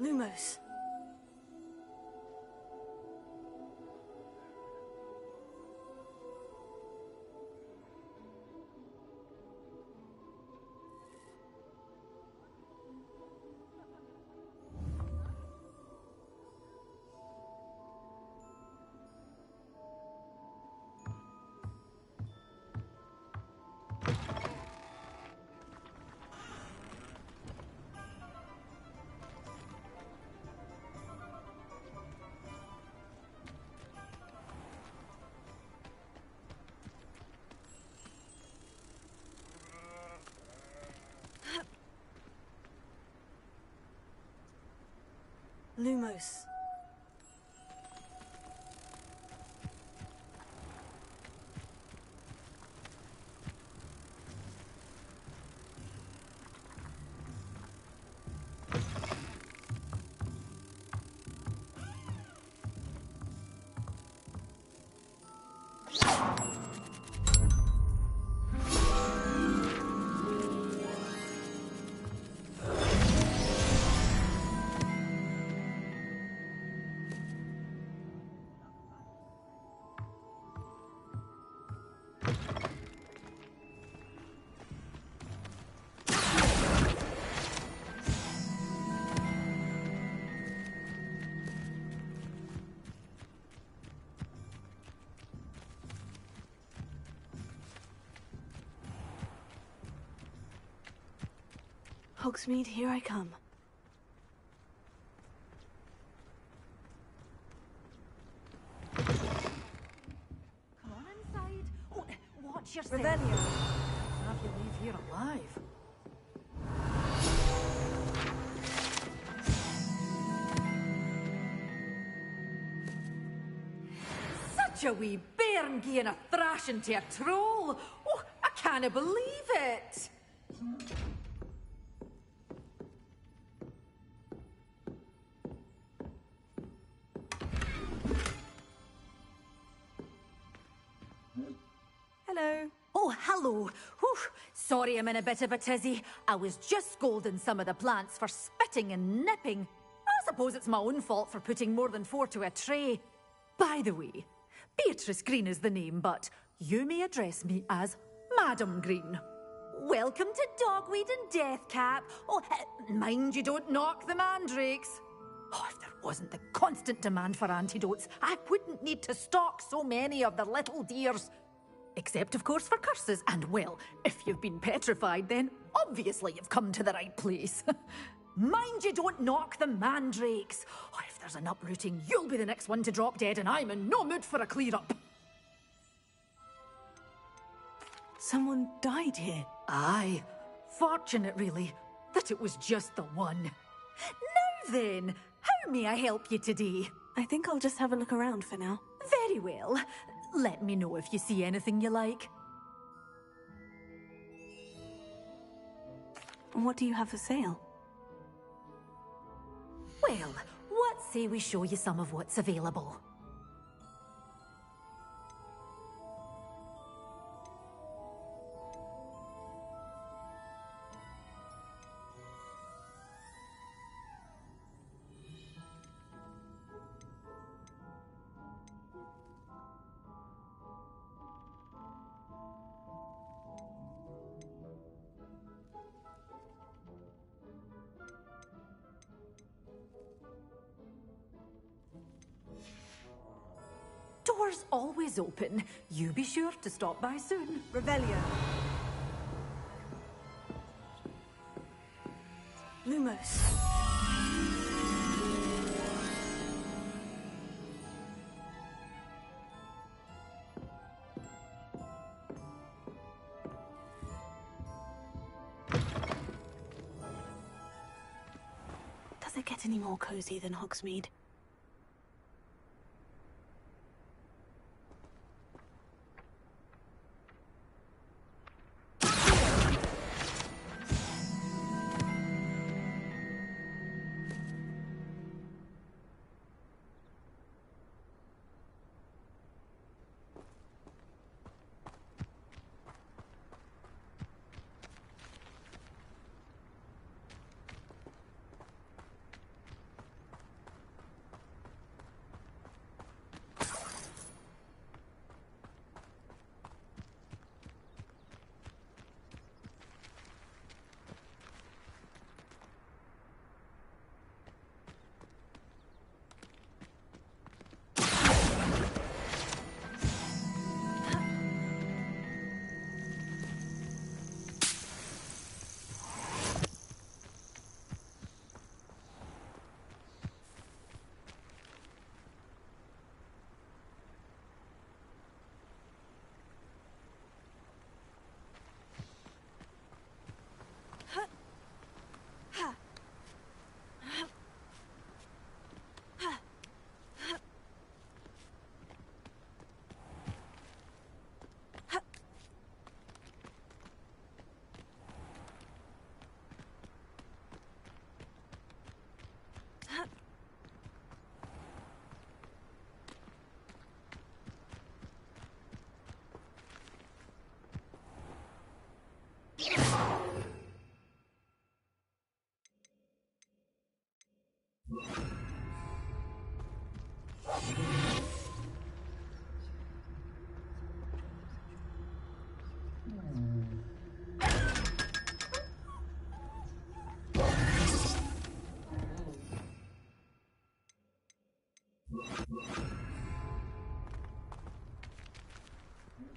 Lumos. Lumos. Hogsmeade, here I come. Come on inside. Oh, watch yourself. Revelio. Have you leave here alive? Such a wee bairn gieing a thrashing to a troll. Oh, I can't believe it. Hello. Oh, hello. Whew. Sorry I'm in a bit of a tizzy. I was just scolding some of the plants for spitting and nipping. I suppose it's my own fault for putting more than 4 to a tray. By the way, Beatrice Green is the name, but you may address me as Madam Green. Welcome to Dogweed and Deathcap. Oh, mind you don't knock the mandrakes. Oh, if there wasn't the constant demand for antidotes, I wouldn't need to stock so many of the little dears. Except, of course, for curses. And, well, if you've been petrified, then obviously you've come to the right place. Mind you don't knock the mandrakes. Oh, if there's an uprooting, you'll be the next one to drop dead, and I'm in no mood for a clear-up. Someone died here. Aye. Fortunate, really, that it was just the one. Now then, how may I help you today? I think I'll just have a look around for now. Very well. Let me know if you see anything you like. What do you have for sale? Well, what say we show you some of what's available? Doors always open. You be sure to stop by soon. Revelio. Lumos. Does it get any more cozy than Hogsmeade?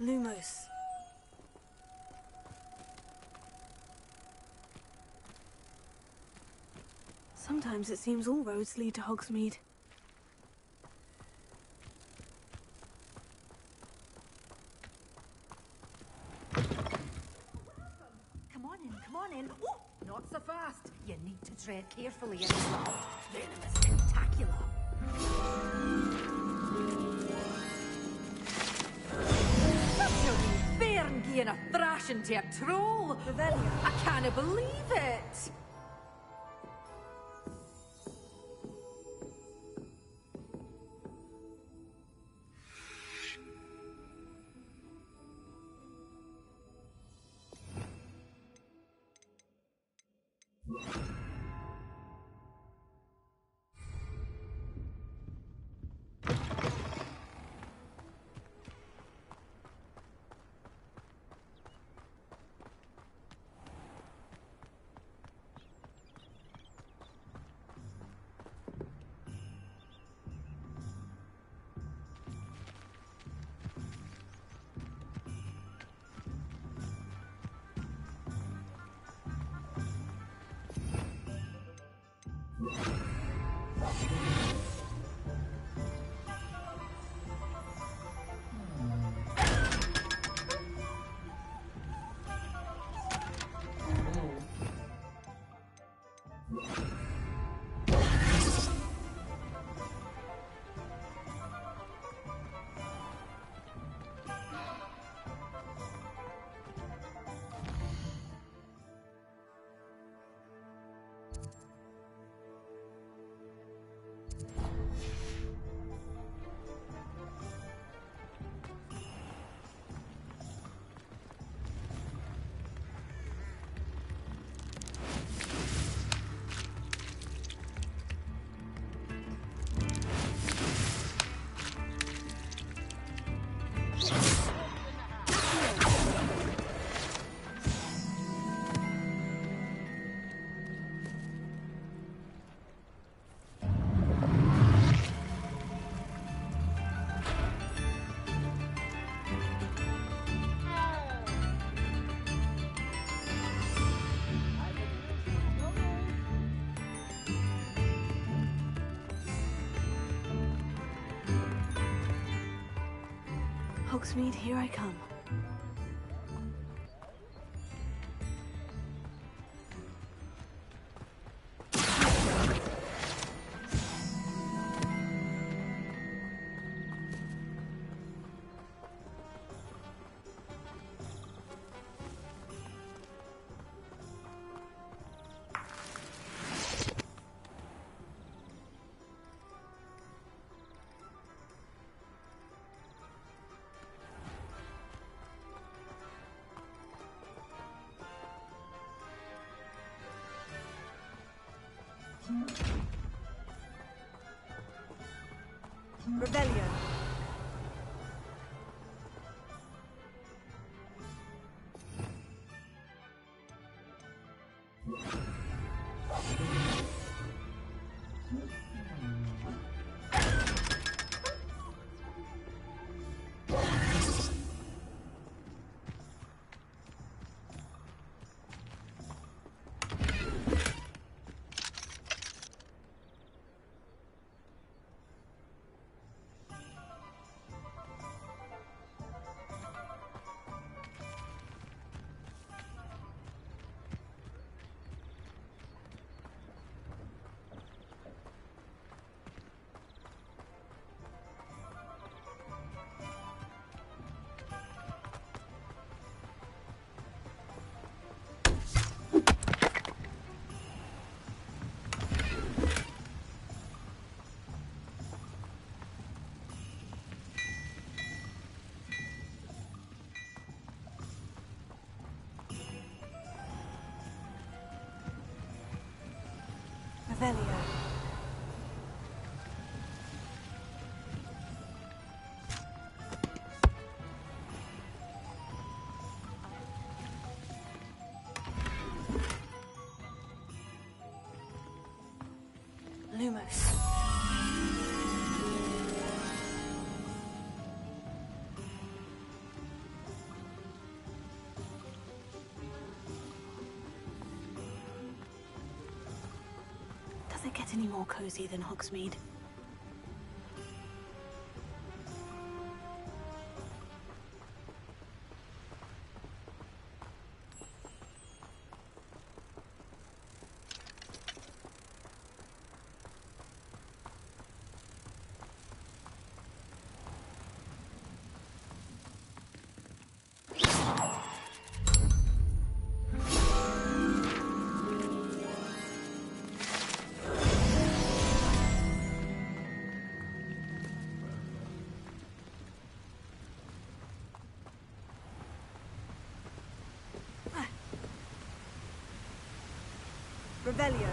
Lumos. Sometimes it seems all roads lead to Hogsmeade. Come on in. Oh, not so fast. You need to tread carefully in this land. Venomous tentacular. Such a wee bairn gieing a thrashing to a troll. I can't believe it. Hogsmeade, here I come. Rebellion. Revelio. Lumos. it get any more cozy than Hogsmeade? Revelio.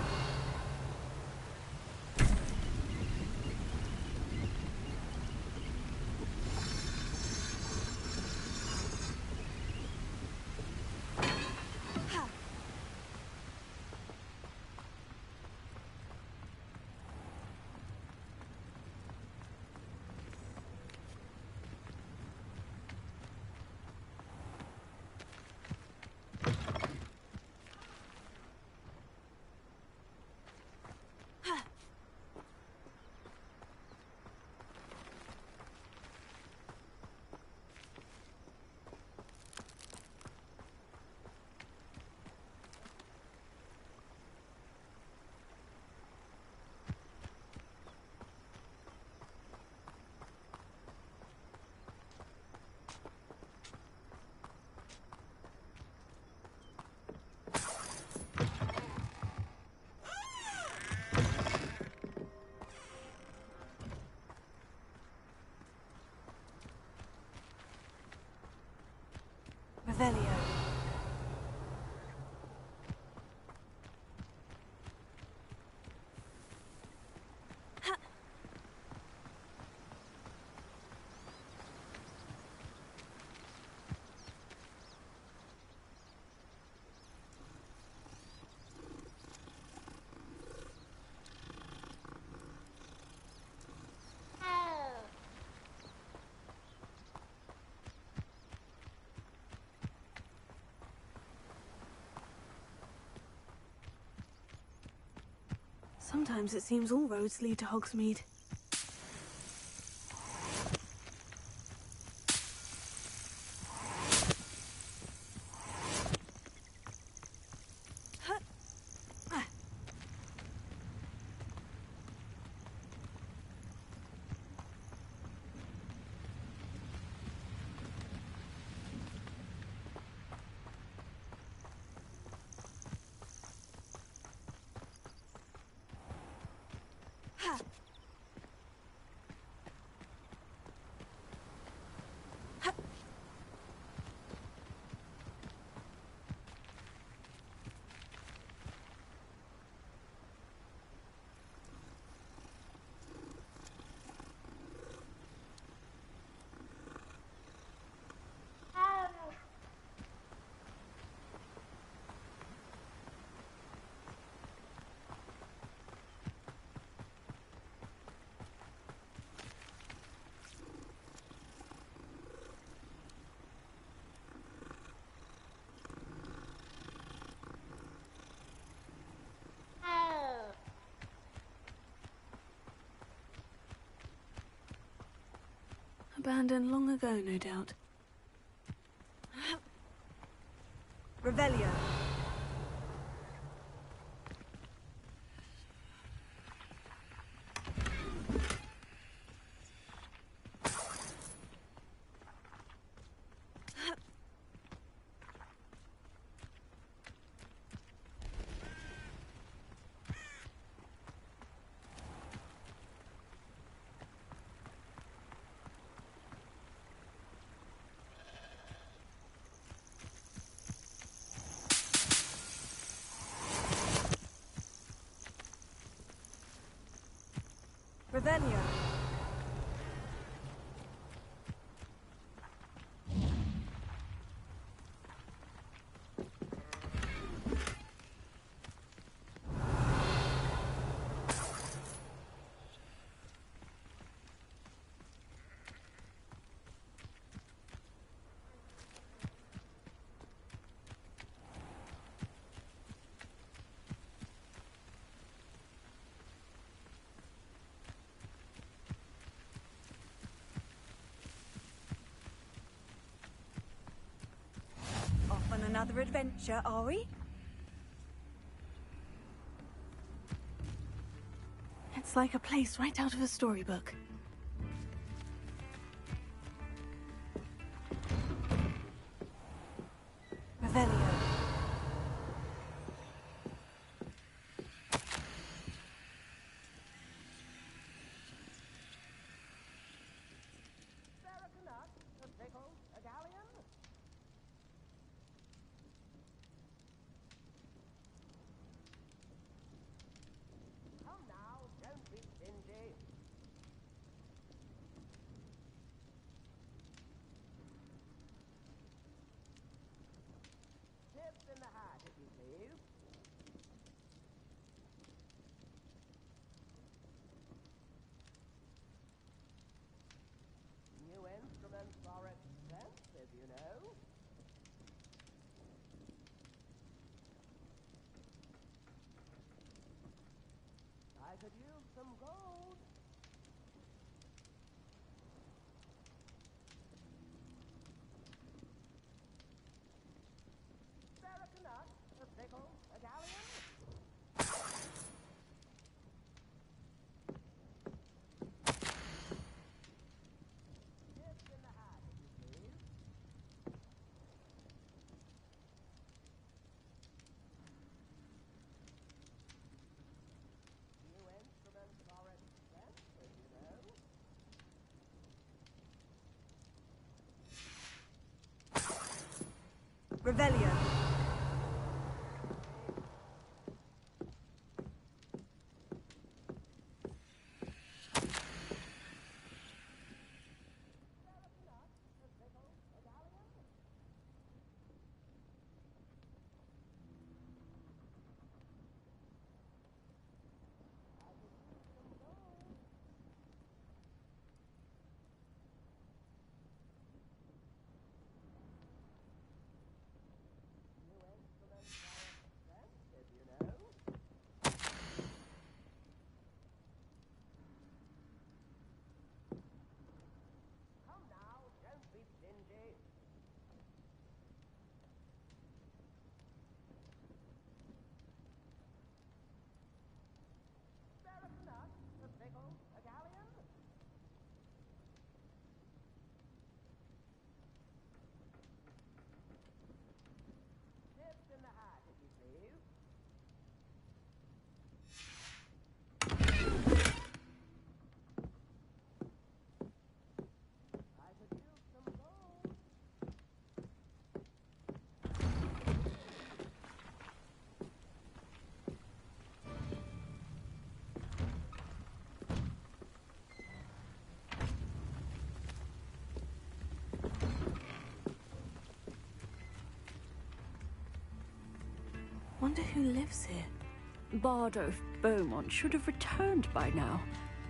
Revelio. Sometimes it seems all roads lead to Hogsmeade. Abandoned long ago, no doubt. Revelio. Revelio. another adventure, are we? It's like a place right out of a storybook. Revelio. I could use some gold. Sarah Canuck, a pickle, a galleon. Tips in the hat, if you please. New instruments are expensive, you know. Revelio. Wonder who lives here. Bardolph Beaumont should have returned by now.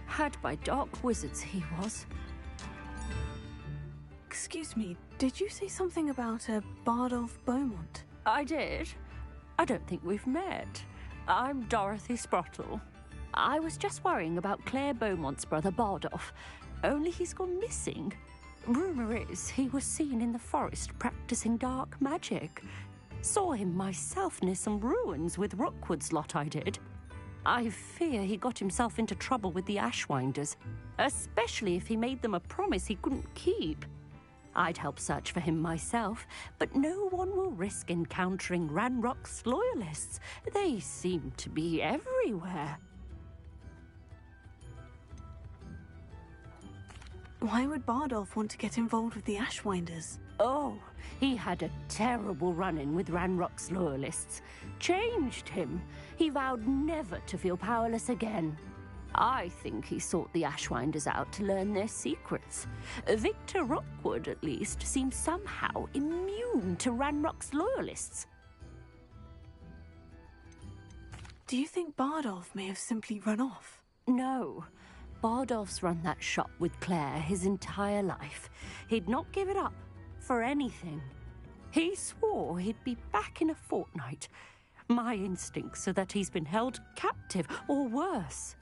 Had by dark wizards he was. Excuse me, did you say something about a Bardolph Beaumont? I did. I don't think we've met. I'm Dorothy Sprottle. I was just worrying about Claire Beaumont's brother Bardolph, only he's gone missing. Rumour is he was seen in the forest practicing dark magic. Saw him myself near some ruins with Rookwood's lot I did. I fear he got himself into trouble with the Ashwinders, especially if he made them a promise he couldn't keep. I'd help search for him myself, but no one will risk encountering Ranrock's loyalists. They seem to be everywhere. Why would Bardolph want to get involved with the Ashwinders? Oh, he had a terrible run-in with Ranrock's loyalists. Changed him. He vowed never to feel powerless again. I think he sought the Ashwinders out to learn their secrets. Victor Rookwood, at least, seems somehow immune to Ranrock's loyalists. Do you think Bardolph may have simply run off? No. Bardolph's run that shop with Claire his entire life. He'd not give it up for anything. He swore he'd be back in a fortnight. My instincts are that he's been held captive, or worse.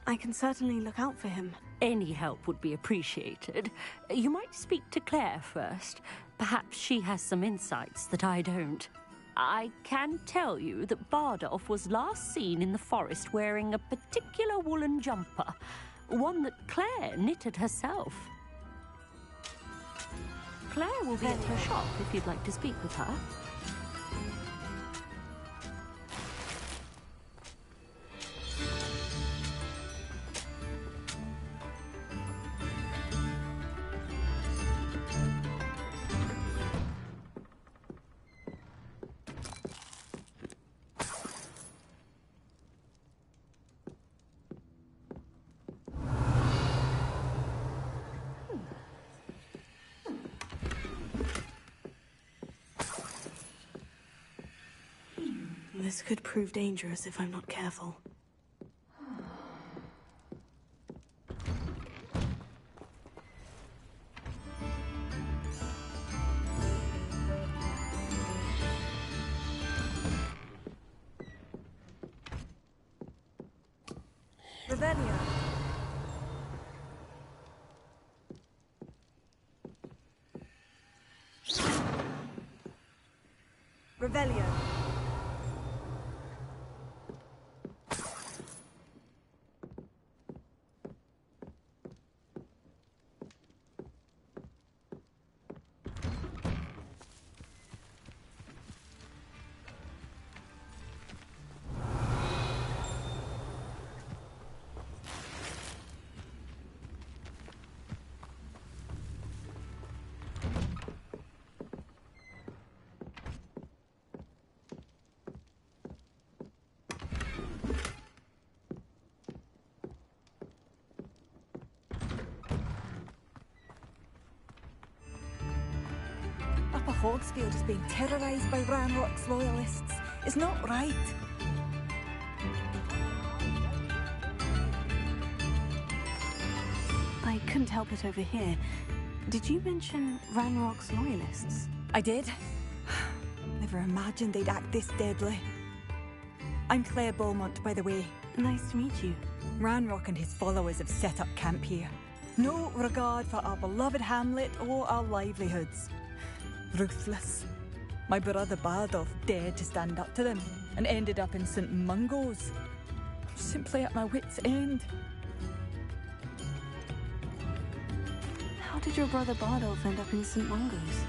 I can certainly look out for him. Any help would be appreciated. You might speak to Claire first. Perhaps she has some insights that I don't. I can tell you that Bardolph was last seen in the forest wearing a particular woolen jumper, one that Claire knitted herself. Claire will be at her shop if you'd like to speak with her. This could prove dangerous if I'm not careful. Revelio. Revelio. Hogsfield is being terrorised by Ranrock's loyalists. It's not right. I couldn't help it over here. Did you mention Ranrock's loyalists? I did. Never imagined they'd act this deadly. I'm Claire Beaumont, by the way. Nice to meet you. Ranrock and his followers have set up camp here. No regard for our beloved hamlet or our livelihoods. Ruthless. My brother Bardolph dared to stand up to them and ended up in St. Mungo's. Simply at my wit's end. How did your brother Bardolph end up in St. Mungo's?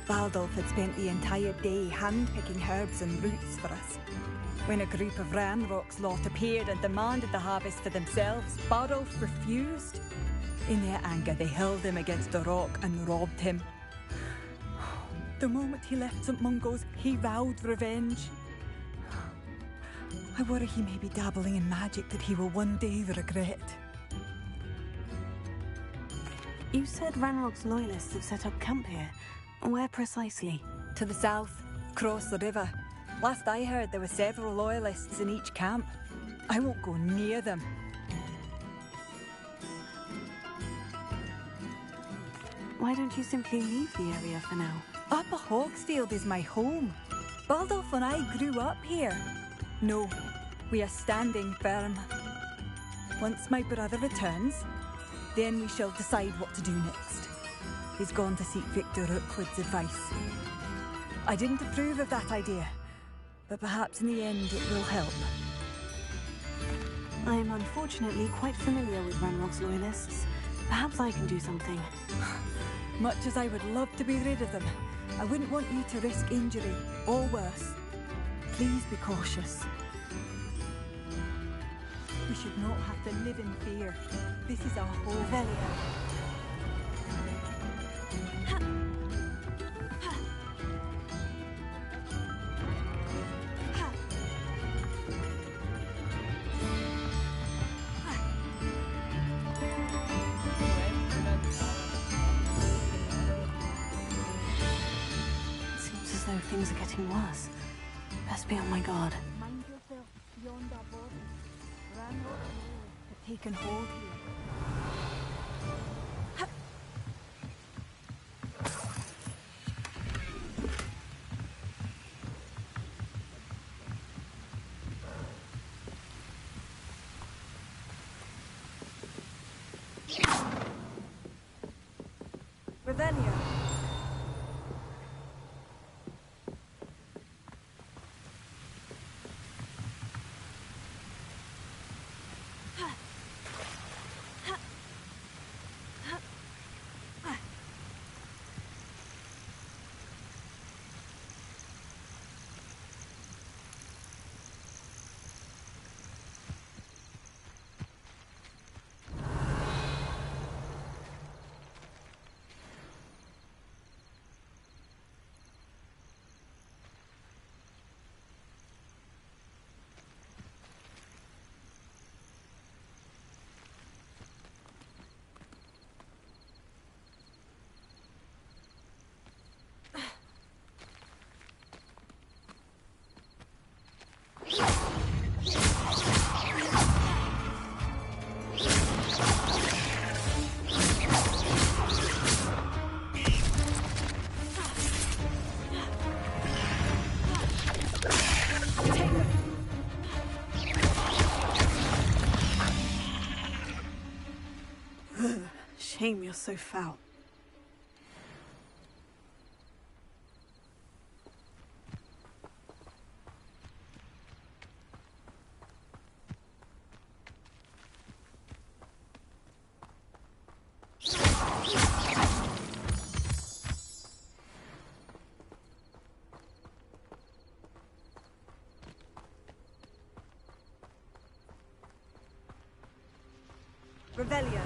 Bardolph had spent the entire day hand-picking herbs and roots for us. When a group of Ranrock's lot appeared and demanded the harvest for themselves, Bardolph refused. In their anger, they hurled him against a rock and robbed him. The moment he left St. Mungo's, he vowed revenge. I worry he may be dabbling in magic that he will one day regret. You said Ranrock's loyalists have set up camp here. Where precisely? To the south, across the river. Last I heard, there were several loyalists in each camp. I won't go near them. Why don't you simply leave the area for now? Upper Hogsfield is my home. Bardolph and I grew up here. No, we are standing firm. Once my brother returns, then we shall decide what to do next. He's gone to seek Victor Rookwood's advice. I didn't approve of that idea, but perhaps in the end it will help. I am unfortunately quite familiar with Ranrock's loyalists. Perhaps I can do something. Much as I would love to be rid of them, I wouldn't want you to risk injury, or worse. Please be cautious. We should not have to live in fear. This is our home. Revelio. Things are getting worse. Best be on my guard. Mind yourself beyond our borders. Ranrock have taken hold here. Revelio. Shame you're so foul. Revelio.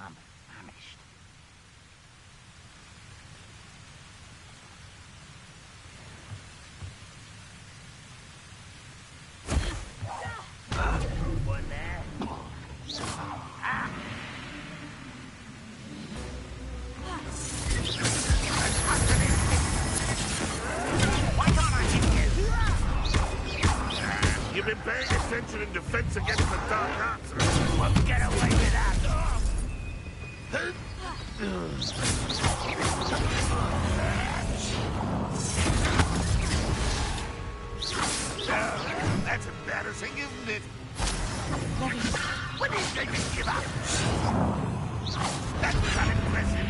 I'm famished. One there. Why can't I hit you? You've been paying attention in defense against the dark arts. Won't get away with that. That's embarrassing, isn't it? When is they to give up? That was unimpressive.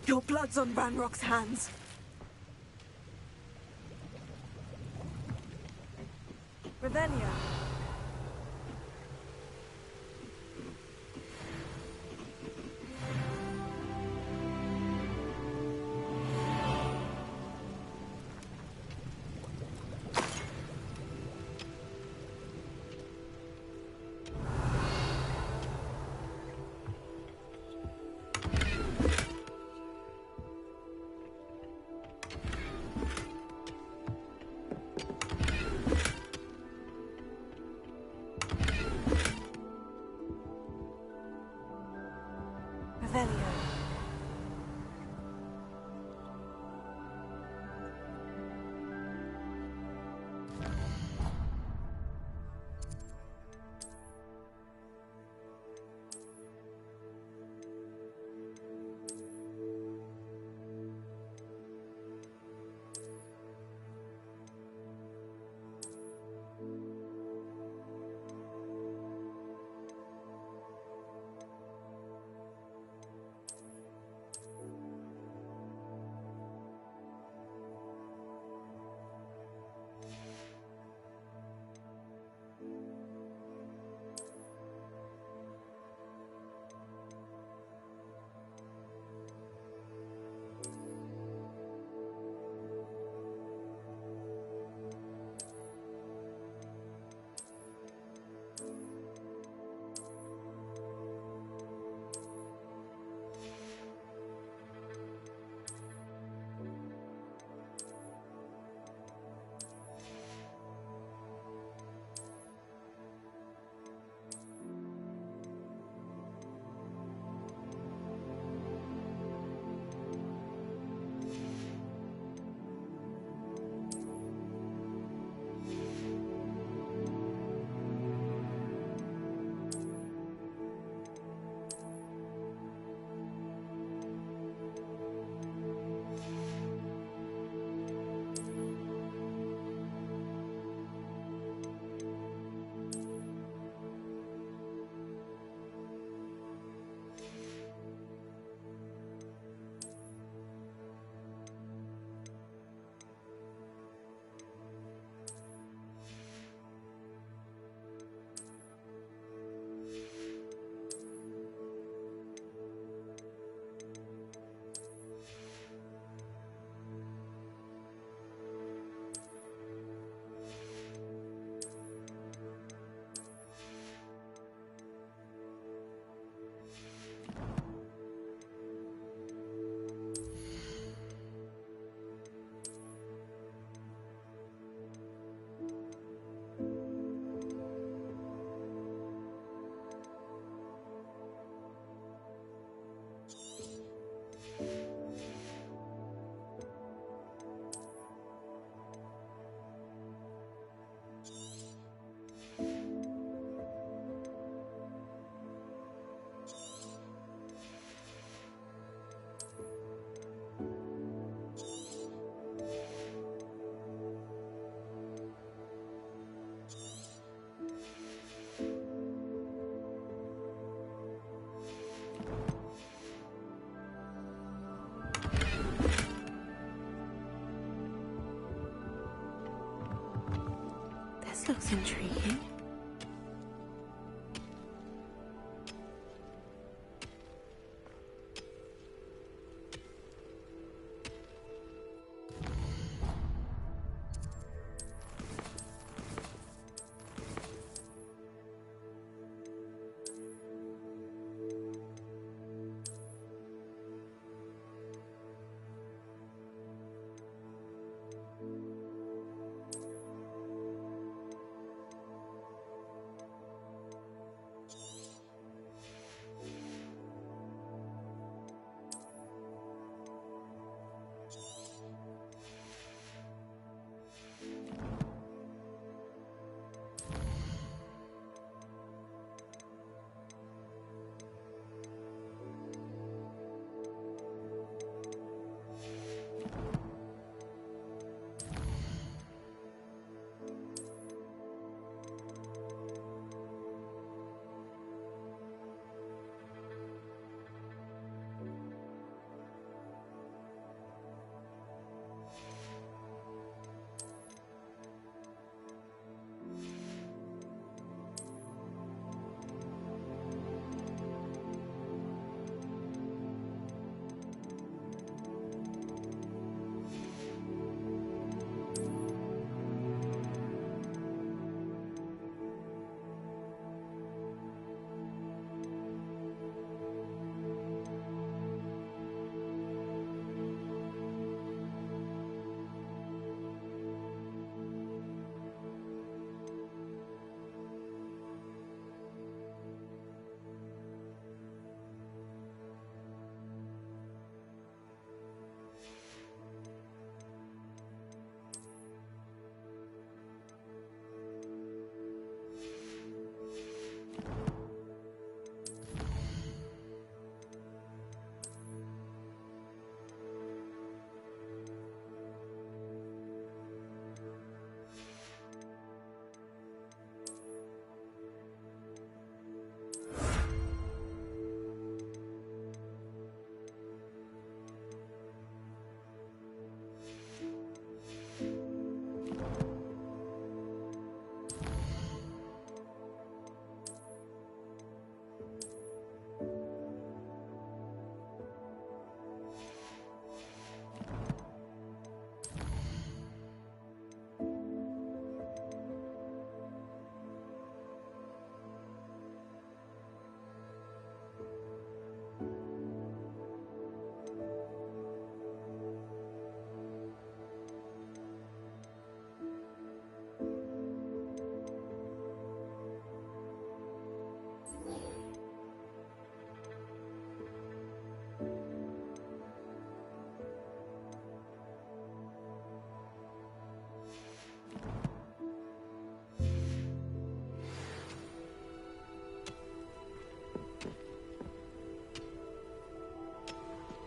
Your blood's on Ranrock's hands. Revelio. Revelio. This looks intriguing.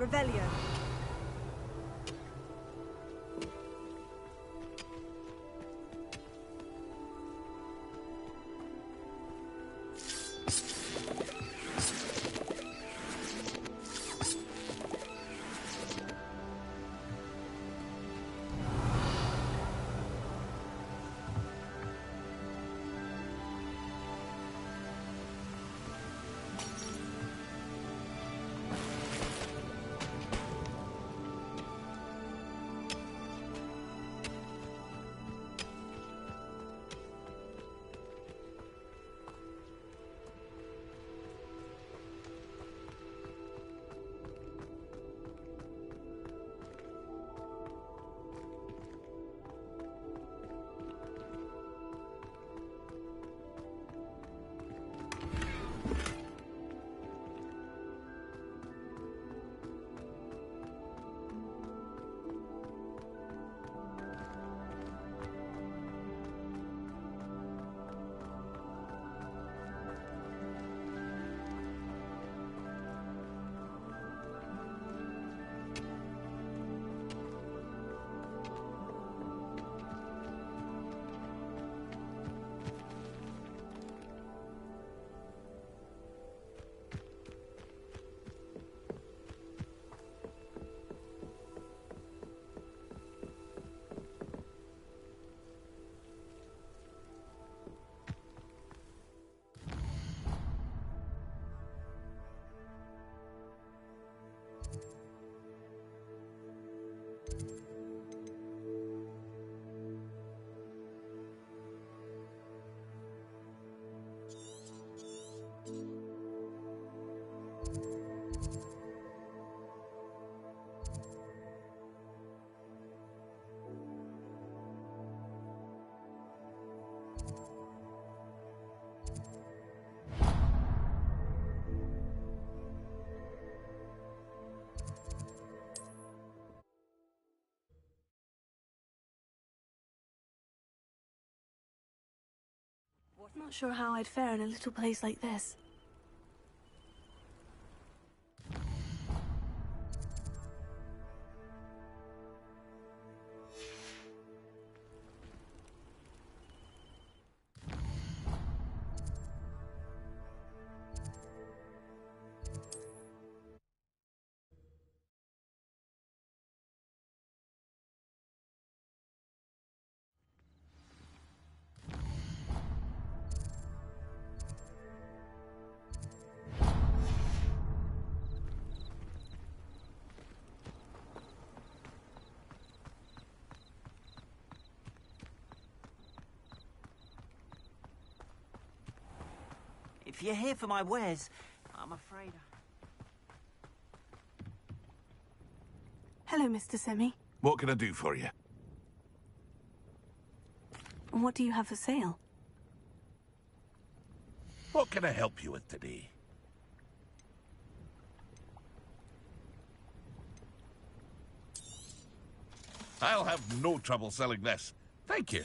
Revelio. Not sure how I'd fare in a little place like this. If you're here for my wares, I'm afraid Hello, Mr. Semi. What can I do for you? What do you have for sale? What can I help you with today? I'll have no trouble selling this. Thank you.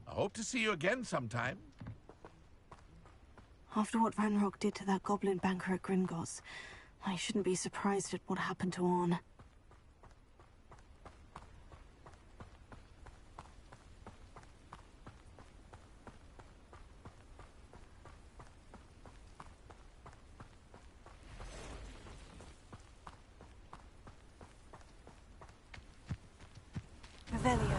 I hope to see you again sometime. After what Ranrock did to that goblin banker at Gringotts, I shouldn't be surprised at what happened to Orn. Revelio.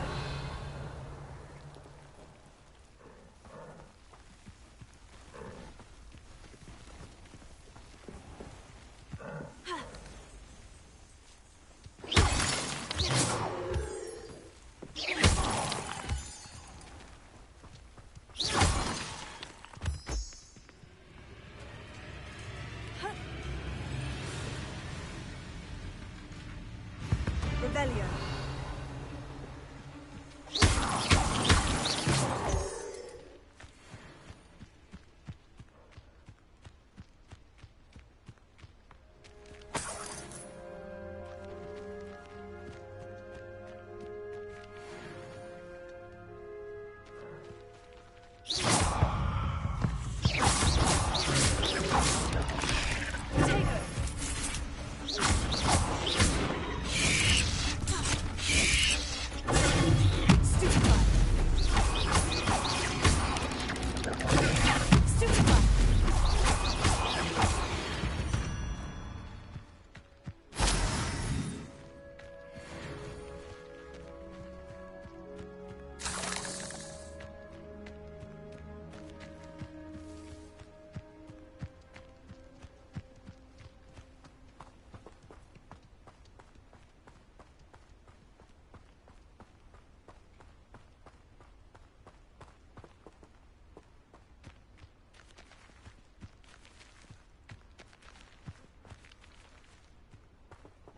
Revelio.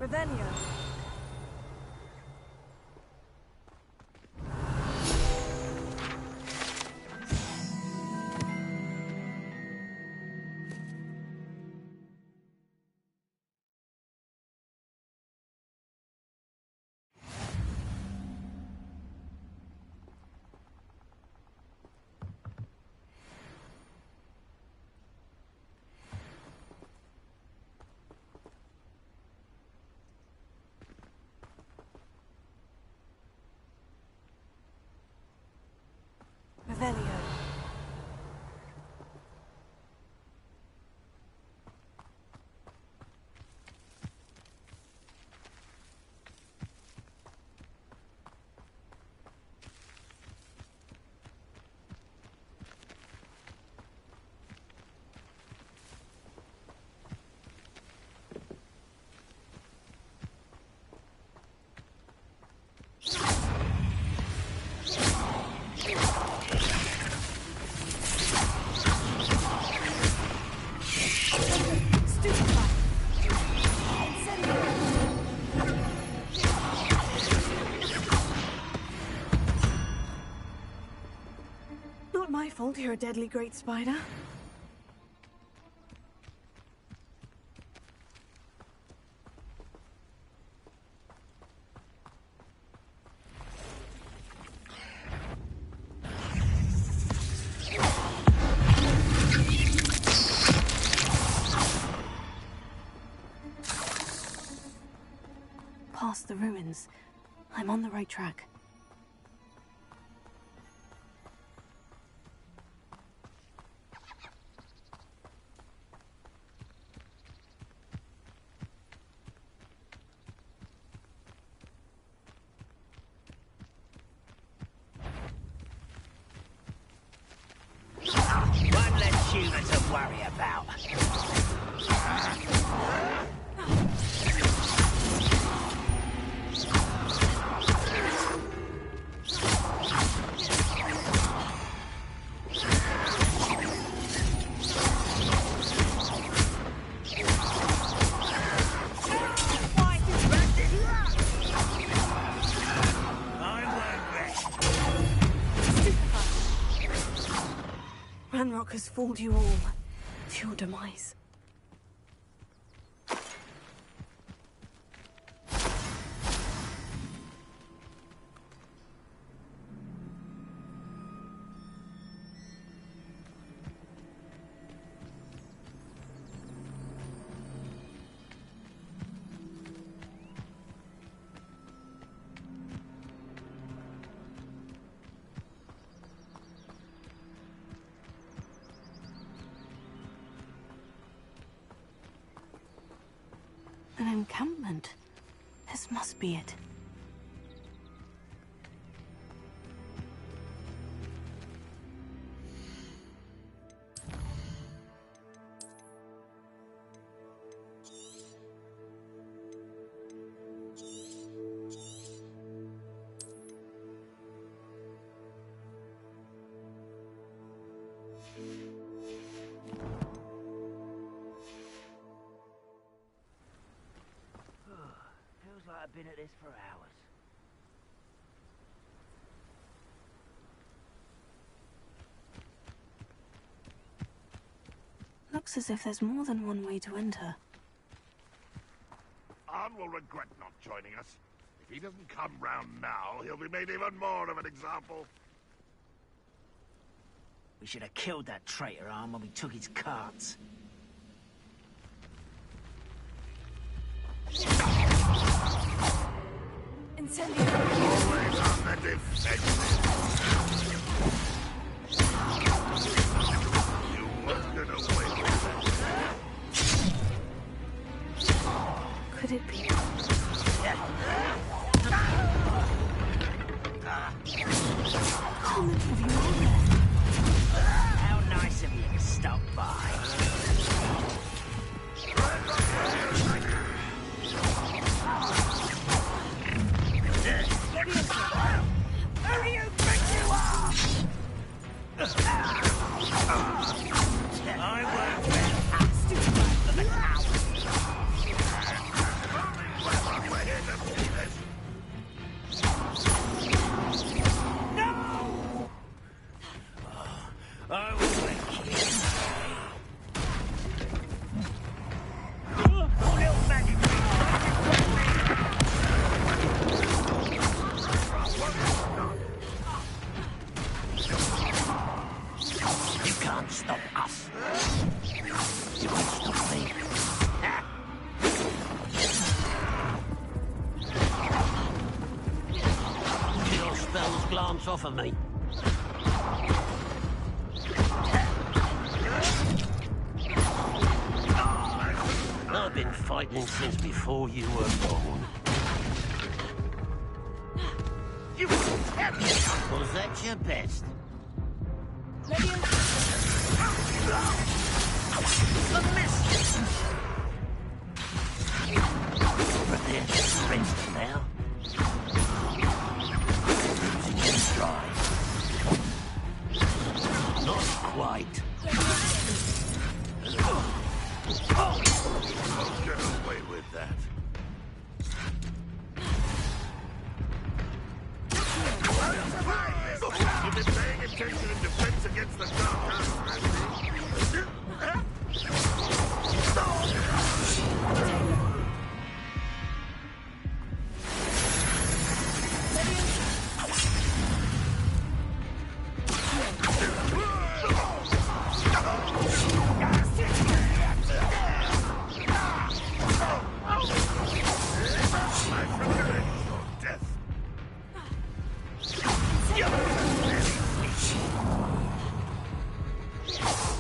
Revelio. Revelio. Not my fault you're a deadly great spider. Past the ruins. I'm on the right track. One less human to worry about. Ranrock has fooled you all to your demise. An encampment. This must be it. Feels like I've been at this for hours. Looks as if there's more than one way to enter. Arn will regret not joining us. If he doesn't come round now, he'll be made even more of an example. We should have killed that traitor Arn when we took his carts. Incendio. Always on the defensive. You won't get away with that. Could it be? How many of you are there? How nice of you to stop by. Who do you think you are? I won't be stupid for the hours. arms off of me. I've been fighting since before you were born. Was that your best? The miss! Prepare to rest now. Losing him dry. Not quite. I'll get away with that. You've been paying attention in defense against the dark arts,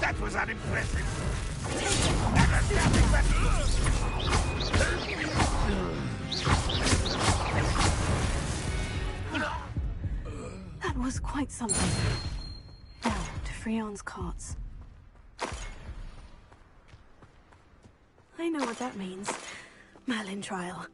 That was unimpressive. That was quite something. Now, to Freon's carts. I know what that means. Merlin trial.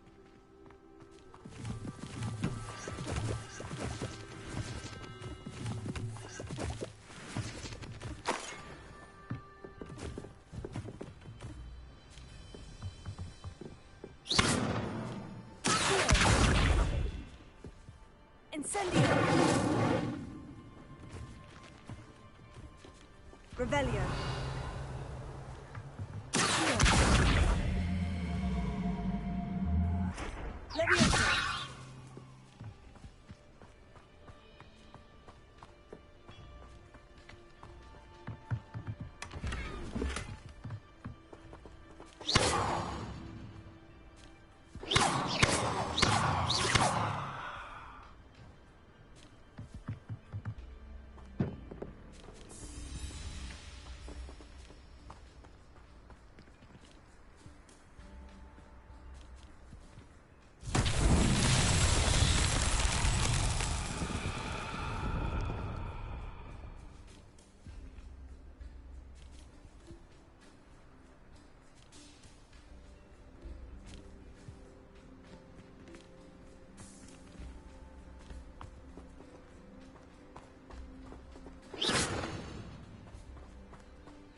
Incendio! Revelio. Leviosa.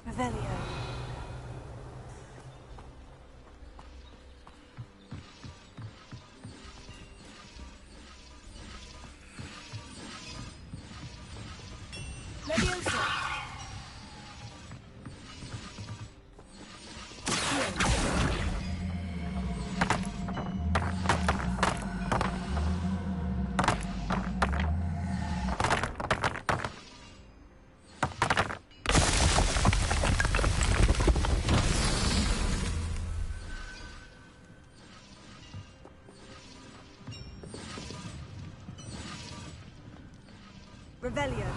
Revelio. Leviosa. Revelio.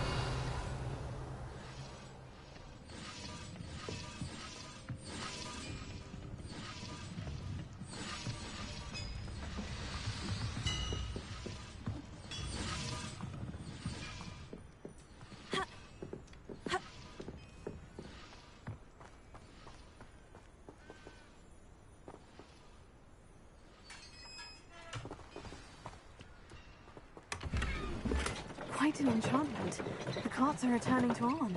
Quite an enchantment. The carts are returning to on.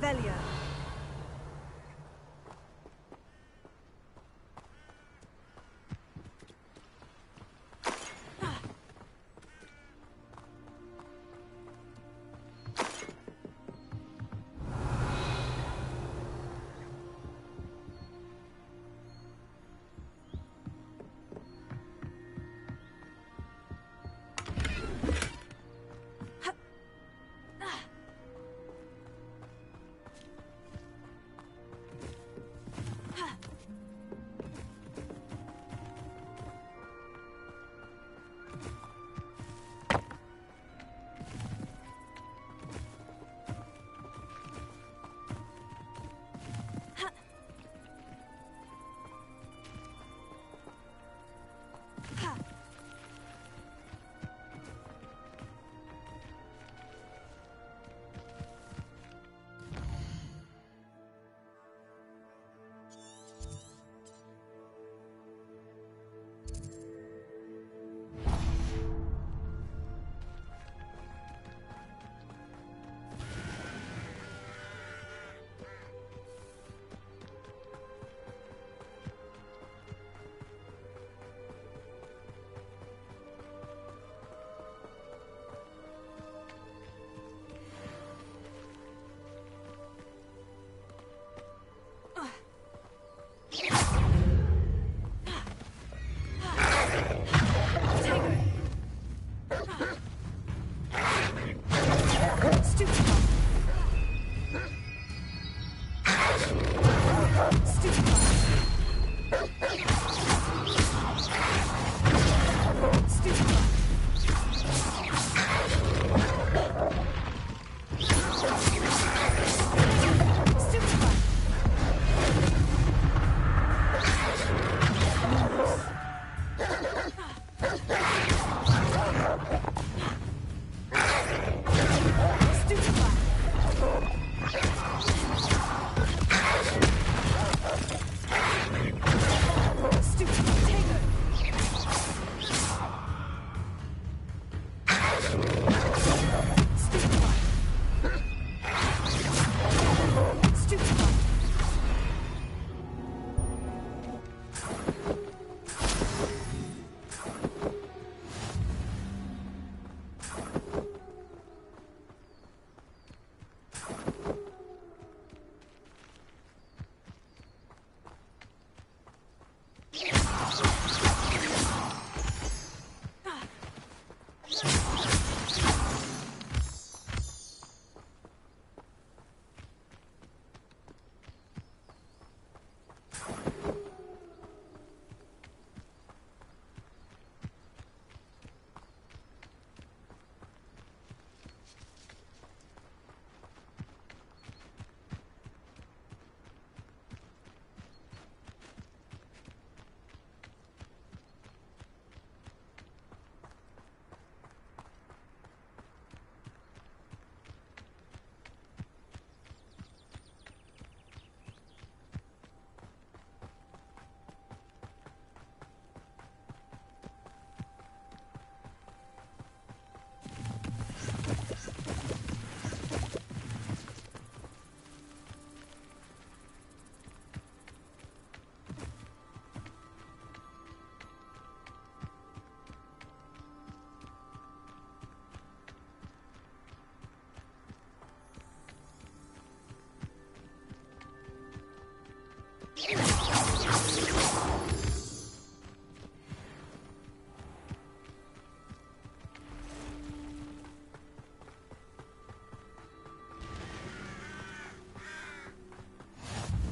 Revelia.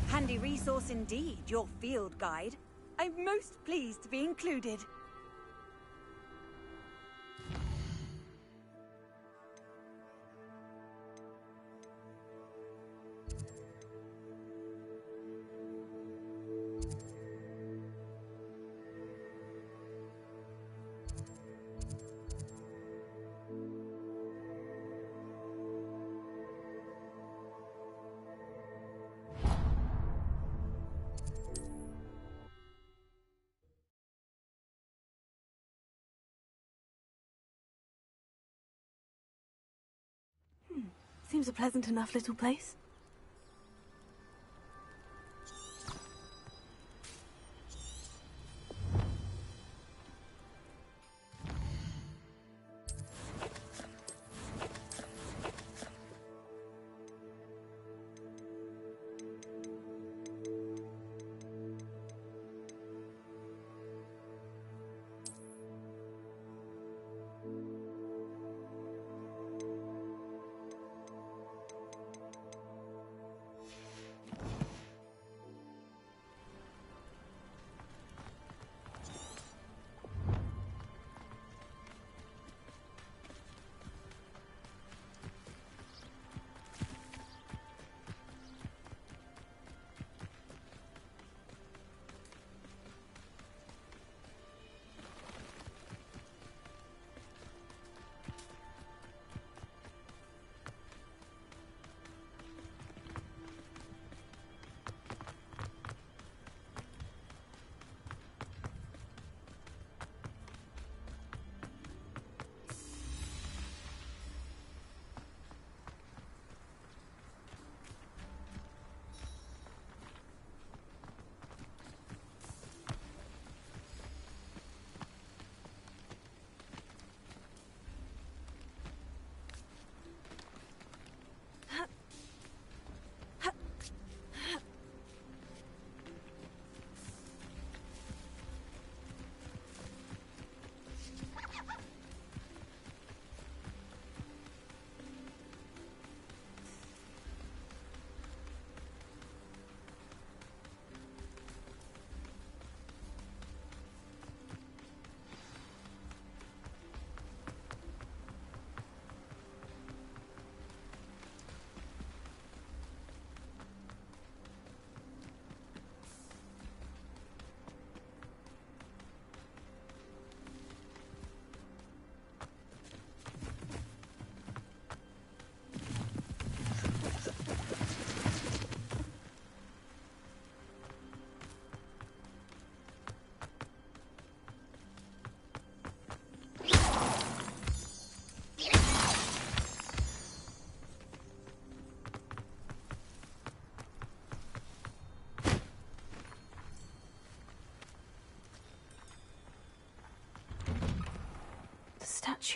Handy resource indeed, your field guide. I'm most pleased to be included. Seems a pleasant enough little place.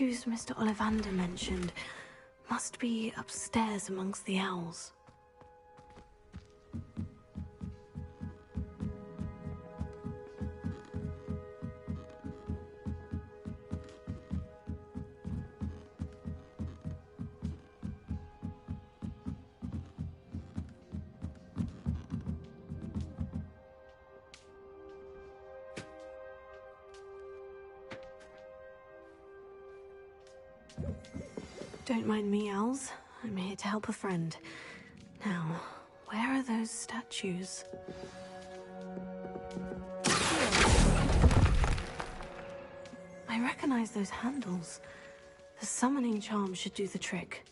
statues Mr. Ollivander mentioned must be upstairs amongst the owls. Don't mind me, owls. I'm here to help a friend. Now, where are those statues? I recognize those handles. The summoning charm should do the trick.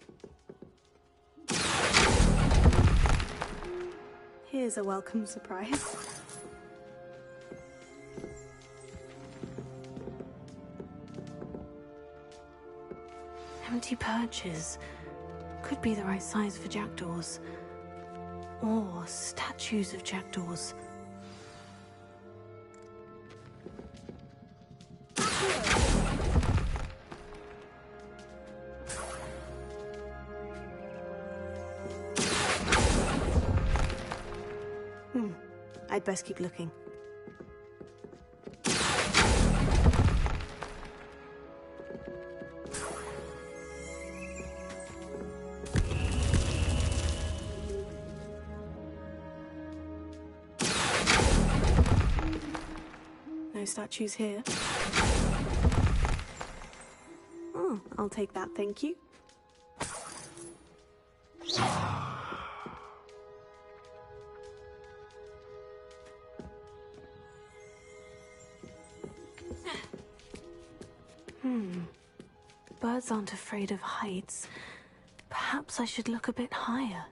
Here's a welcome surprise. Empty perches. Could be the right size for jackdaws. Or statues of jackdaws. I'd best keep looking. No statues here. Oh, I'll take that, thank you. Birds aren't afraid of heights. Perhaps I should look a bit higher.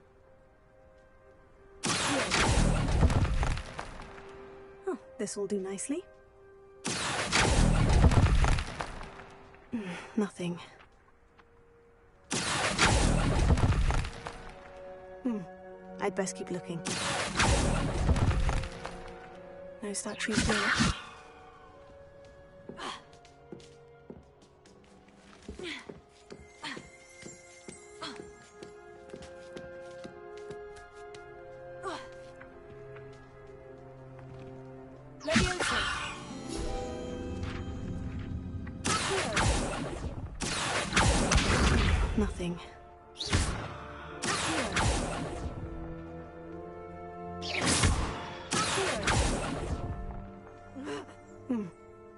Oh, this will do nicely. Nothing. I'd best keep looking. No statues here. Leviosa. Nothing.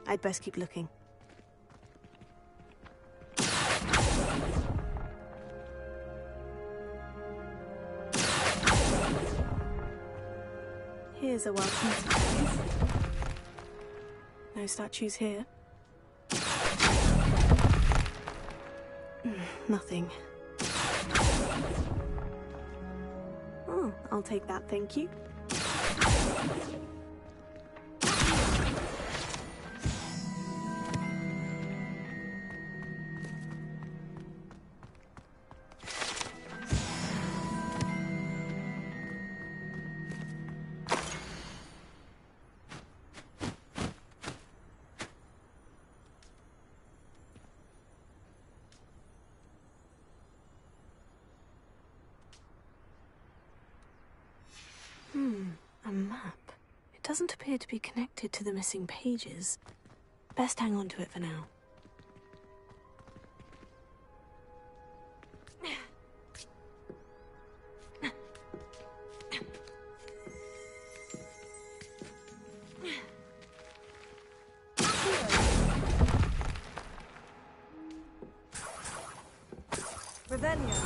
I'd best keep looking. Here's a welcome surprise. No statues here. Nothing. Oh, I'll take that, thank you. A map. It doesn't appear to be connected to the missing pages. Best hang on to it for now. Revelia.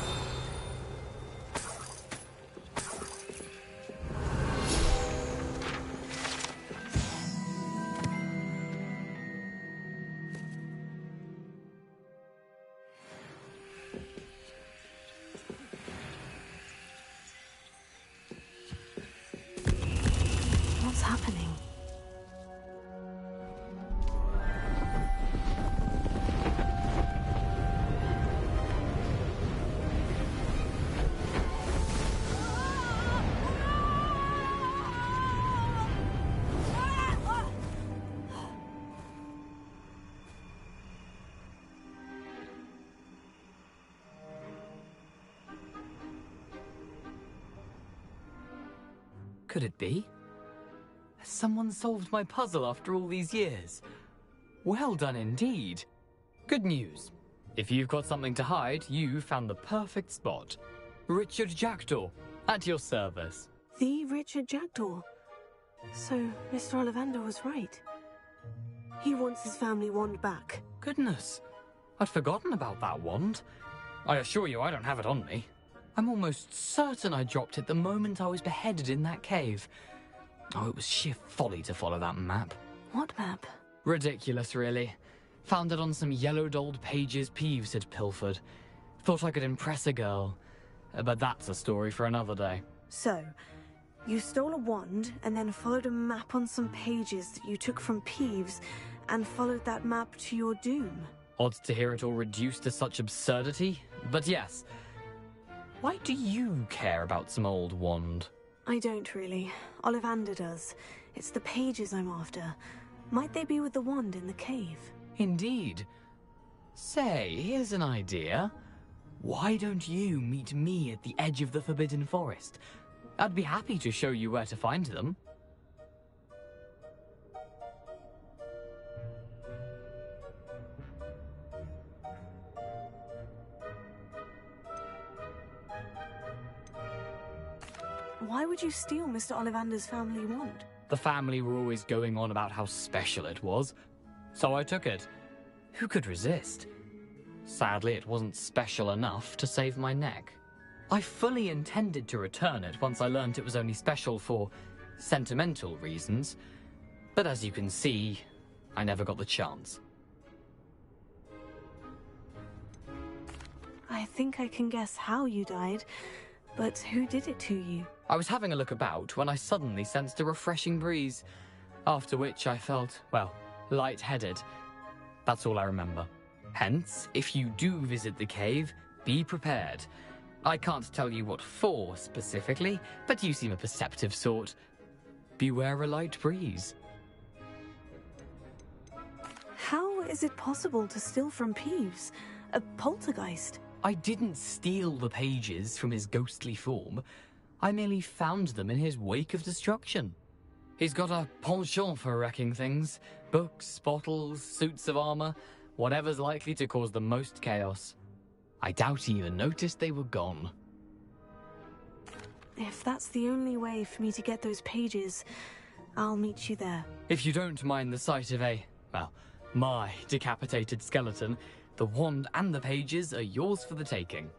What's happening? Could it be? Has someone solved my puzzle after all these years? Well done indeed. Good news. If you've got something to hide, you found the perfect spot. Richard Jackdaw, at your service. The Richard Jackdaw. So, Mr. Ollivander was right. He wants his family wand back. Goodness, I'd forgotten about that wand. I assure you I don't have it on me. I'm almost certain I dropped it the moment I was beheaded in that cave. Oh, it was sheer folly to follow that map. What map? Ridiculous, really. Found it on some yellowed old pages Peeves had pilfered. Thought I could impress a girl. But that's a story for another day. So, you stole a wand and then followed a map on some pages that you took from Peeves and followed that map to your doom. Odd to hear it all reduced to such absurdity, but yes. Why do you care about some old wand? I don't really. Ollivander does. It's the pages I'm after. Might they be with the wand in the cave? Indeed. Say, here's an idea. Why don't you meet me at the edge of the Forbidden Forest? I'd be happy to show you where to find them. Why would you steal Mr. Ollivander's family wand? The family were always going on about how special it was, so I took it. Who could resist? Sadly, it wasn't special enough to save my neck. I fully intended to return it once I learned it was only special for sentimental reasons, but as you can see, I never got the chance. I think I can guess how you died, but who did it to you? I was having a look about when I suddenly sensed a refreshing breeze, after which I felt, well, lightheaded. That's all I remember. Hence, if you do visit the cave, be prepared. I can't tell you what for specifically, but you seem a perceptive sort. Beware a light breeze. How is it possible to steal from Peeves? A poltergeist? I didn't steal the pages from his ghostly form. I merely found them in his wake of destruction. He's got a penchant for wrecking things. Books, bottles, suits of armor, whatever's likely to cause the most chaos. I doubt he even noticed they were gone. If that's the only way for me to get those pages, I'll meet you there. If you don't mind the sight of my decapitated skeleton, the wand and the pages are yours for the taking.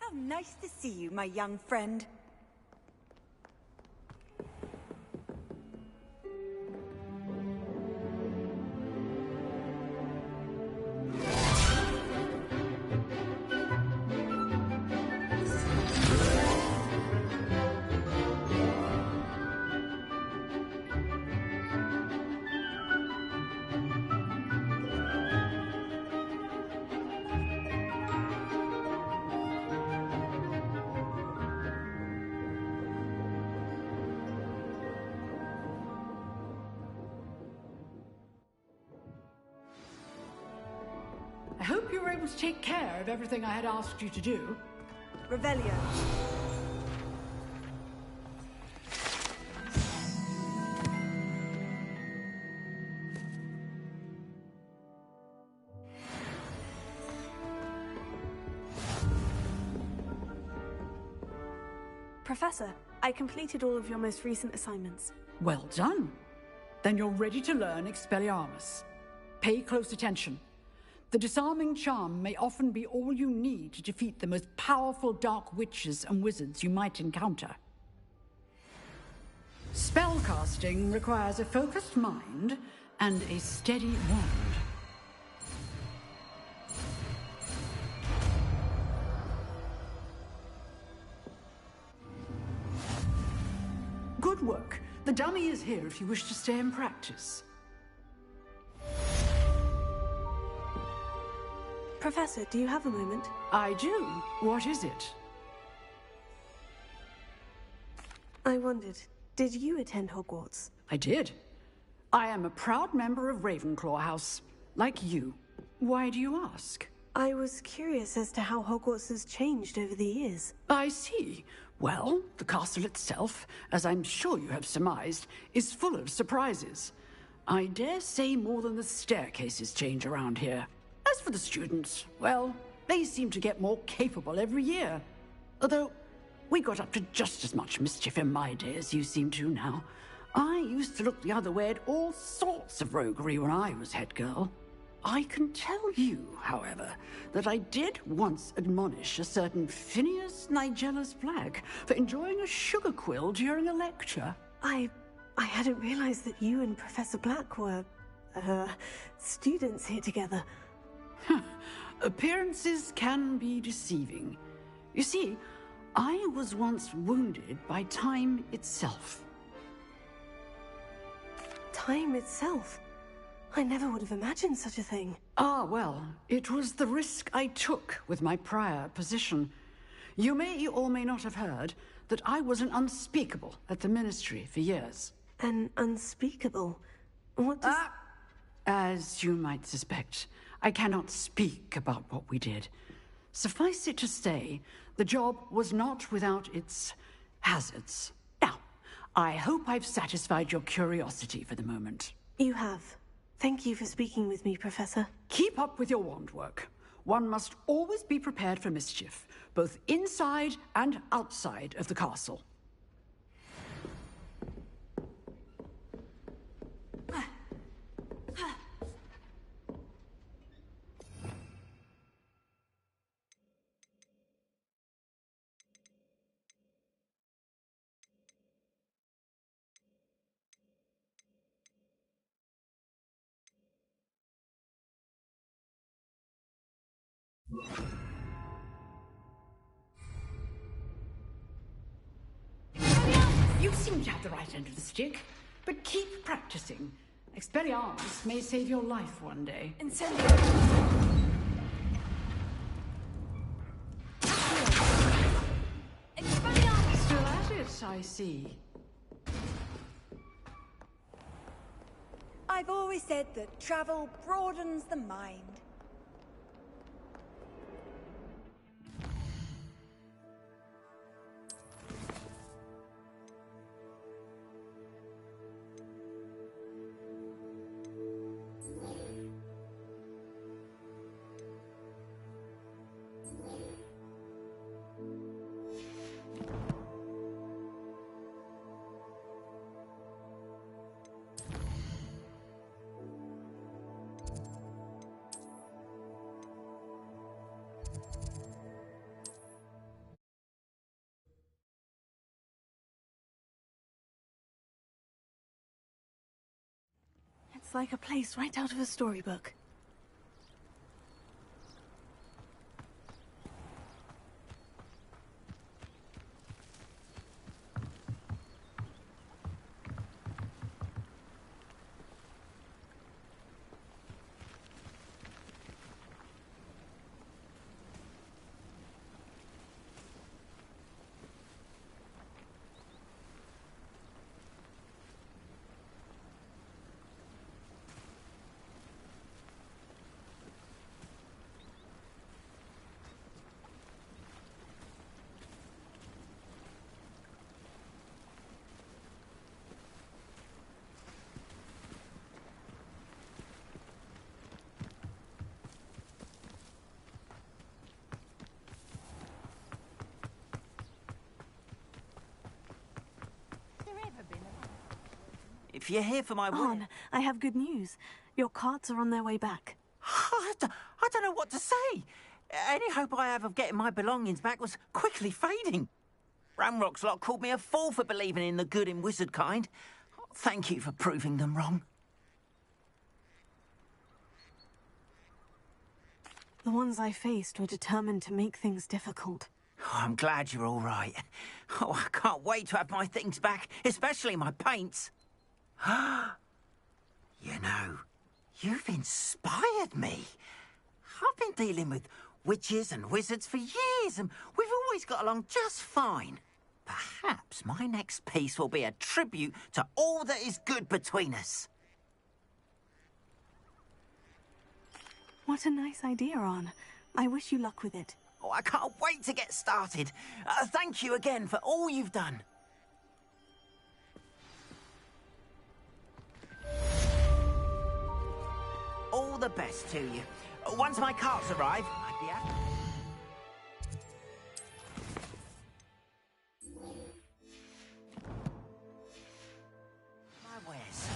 How nice to see you, my young friend. I hope you were able to take care of everything I had asked you to do. Revelio. Professor, I completed all of your most recent assignments. Well done. Then you're ready to learn Expelliarmus. Pay close attention. The disarming charm may often be all you need to defeat the most powerful dark witches and wizards you might encounter. Spellcasting requires a focused mind and a steady wand. Good work. The dummy is here if you wish to stay and practice. Professor, do you have a moment? I do. What is it? I wondered, did you attend Hogwarts? I did. I am a proud member of Ravenclaw House, like you. Why do you ask? I was curious as to how Hogwarts has changed over the years. I see. Well, the castle itself, as I'm sure you have surmised, is full of surprises. I dare say more than the staircases change around here. As for the students, well, they seem to get more capable every year. Although, we got up to just as much mischief in my day as you seem to now. I used to look the other way at all sorts of roguery when I was head girl. I can tell you, however, that I did once admonish a certain Phineas Nigellus Black for enjoying a sugar quill during a lecture. I hadn't realized that you and Professor Black were, students here together. Appearances can be deceiving. You see, I was once wounded by time itself. Time itself? I never would have imagined such a thing. Ah, well, it was the risk I took with my prior position. You may or may not have heard that I was an unspeakable at the Ministry for years. An unspeakable? What does... As you might suspect, I cannot speak about what we did. Suffice it to say, the job was not without its hazards. Now, I hope I've satisfied your curiosity for the moment. You have. Thank you for speaking with me, Professor. Keep up with your wand work. One must always be prepared for mischief, both inside and outside of the castle. You seem to have the right end of the stick, but keep practicing. Expelliarmus may save your life one day. Incendio! Expelliarmus! Still at it, I see. I've always said that travel broadens the mind. It's like a place right out of a storybook. If you're here for my Anne, I have good news. Your carts are on their way back. I don't know what to say. Any hope I have of getting my belongings back was quickly fading. Ramrock's lot called me a fool for believing in the good in wizard kind. Thank you for proving them wrong. The ones I faced were determined to make things difficult. Oh, I'm glad you're all right. Oh, I can't wait to have my things back, especially my paints. You know, you've inspired me. I've been dealing with witches and wizards for years, and we've always got along just fine. Perhaps my next piece will be a tribute to all that is good between us. What a nice idea, Anne. I wish you luck with it. Oh, I can't wait to get started. Thank you again for all you've done. All the best to you. Once my carts arrive, I'd be happy. My wares.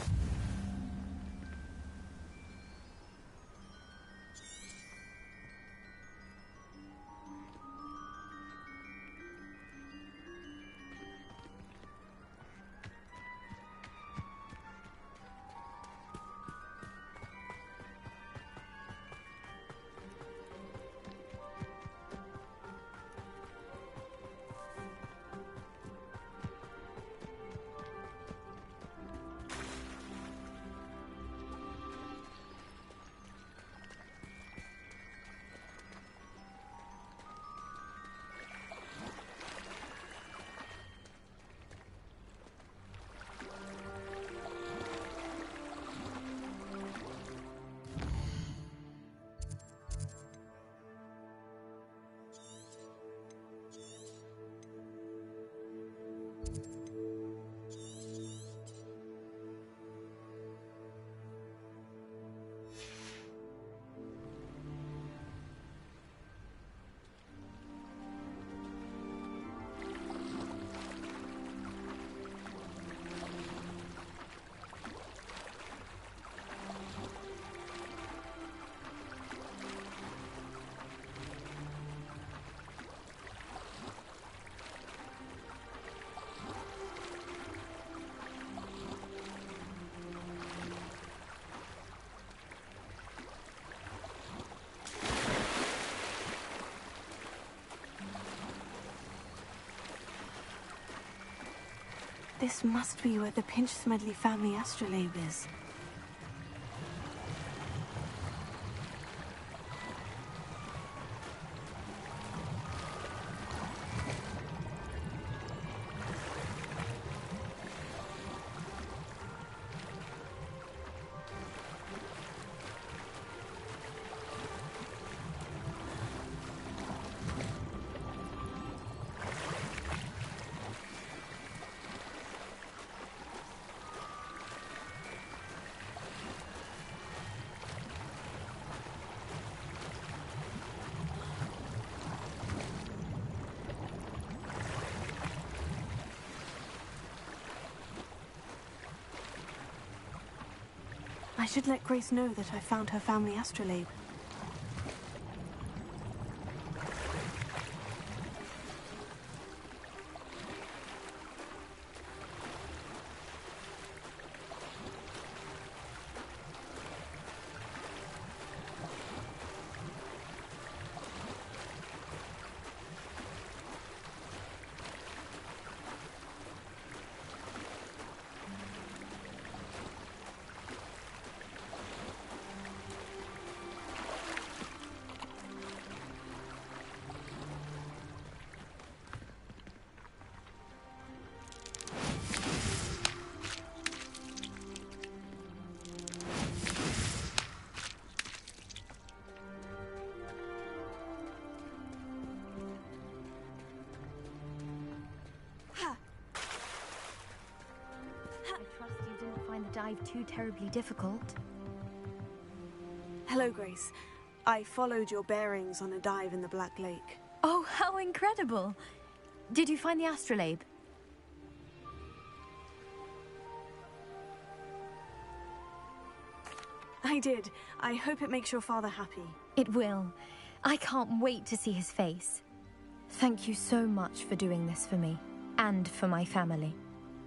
This must be where the Pinch-Smedley family astrolabe is. I should let Grace know that I found her family astrolabe. dive too terribly difficult. Hello, Grace. I followed your bearings on a dive in the Black Lake. Oh, how incredible! Did you find the astrolabe? I did. I hope it makes your father happy. It will. I can't wait to see his face. Thank you so much for doing this for me, and for my family.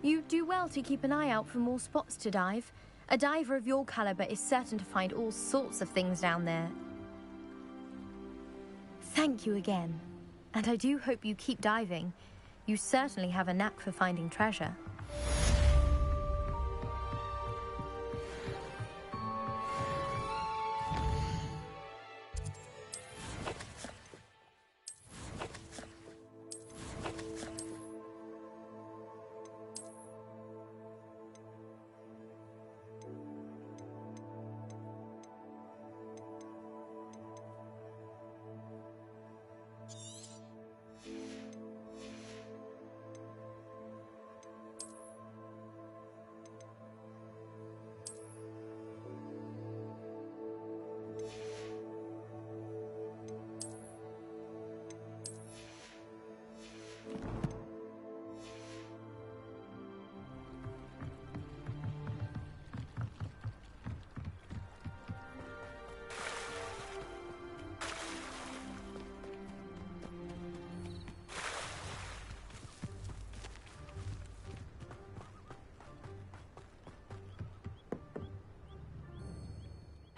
You do well to keep an eye out for more spots to dive. A diver of your caliber is certain to find all sorts of things down there. Thank you again. And I do hope you keep diving. You certainly have a knack for finding treasure.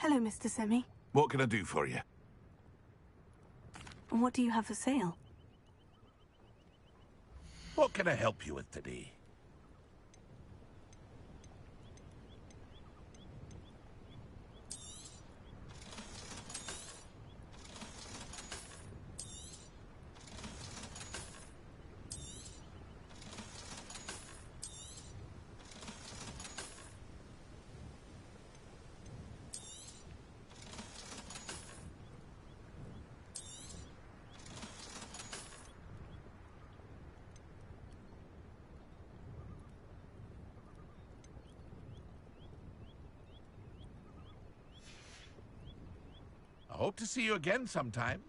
Hello, Mr. Semi. What can I do for you? What do you have for sale? What can I help you with today? I hope to see you again sometime.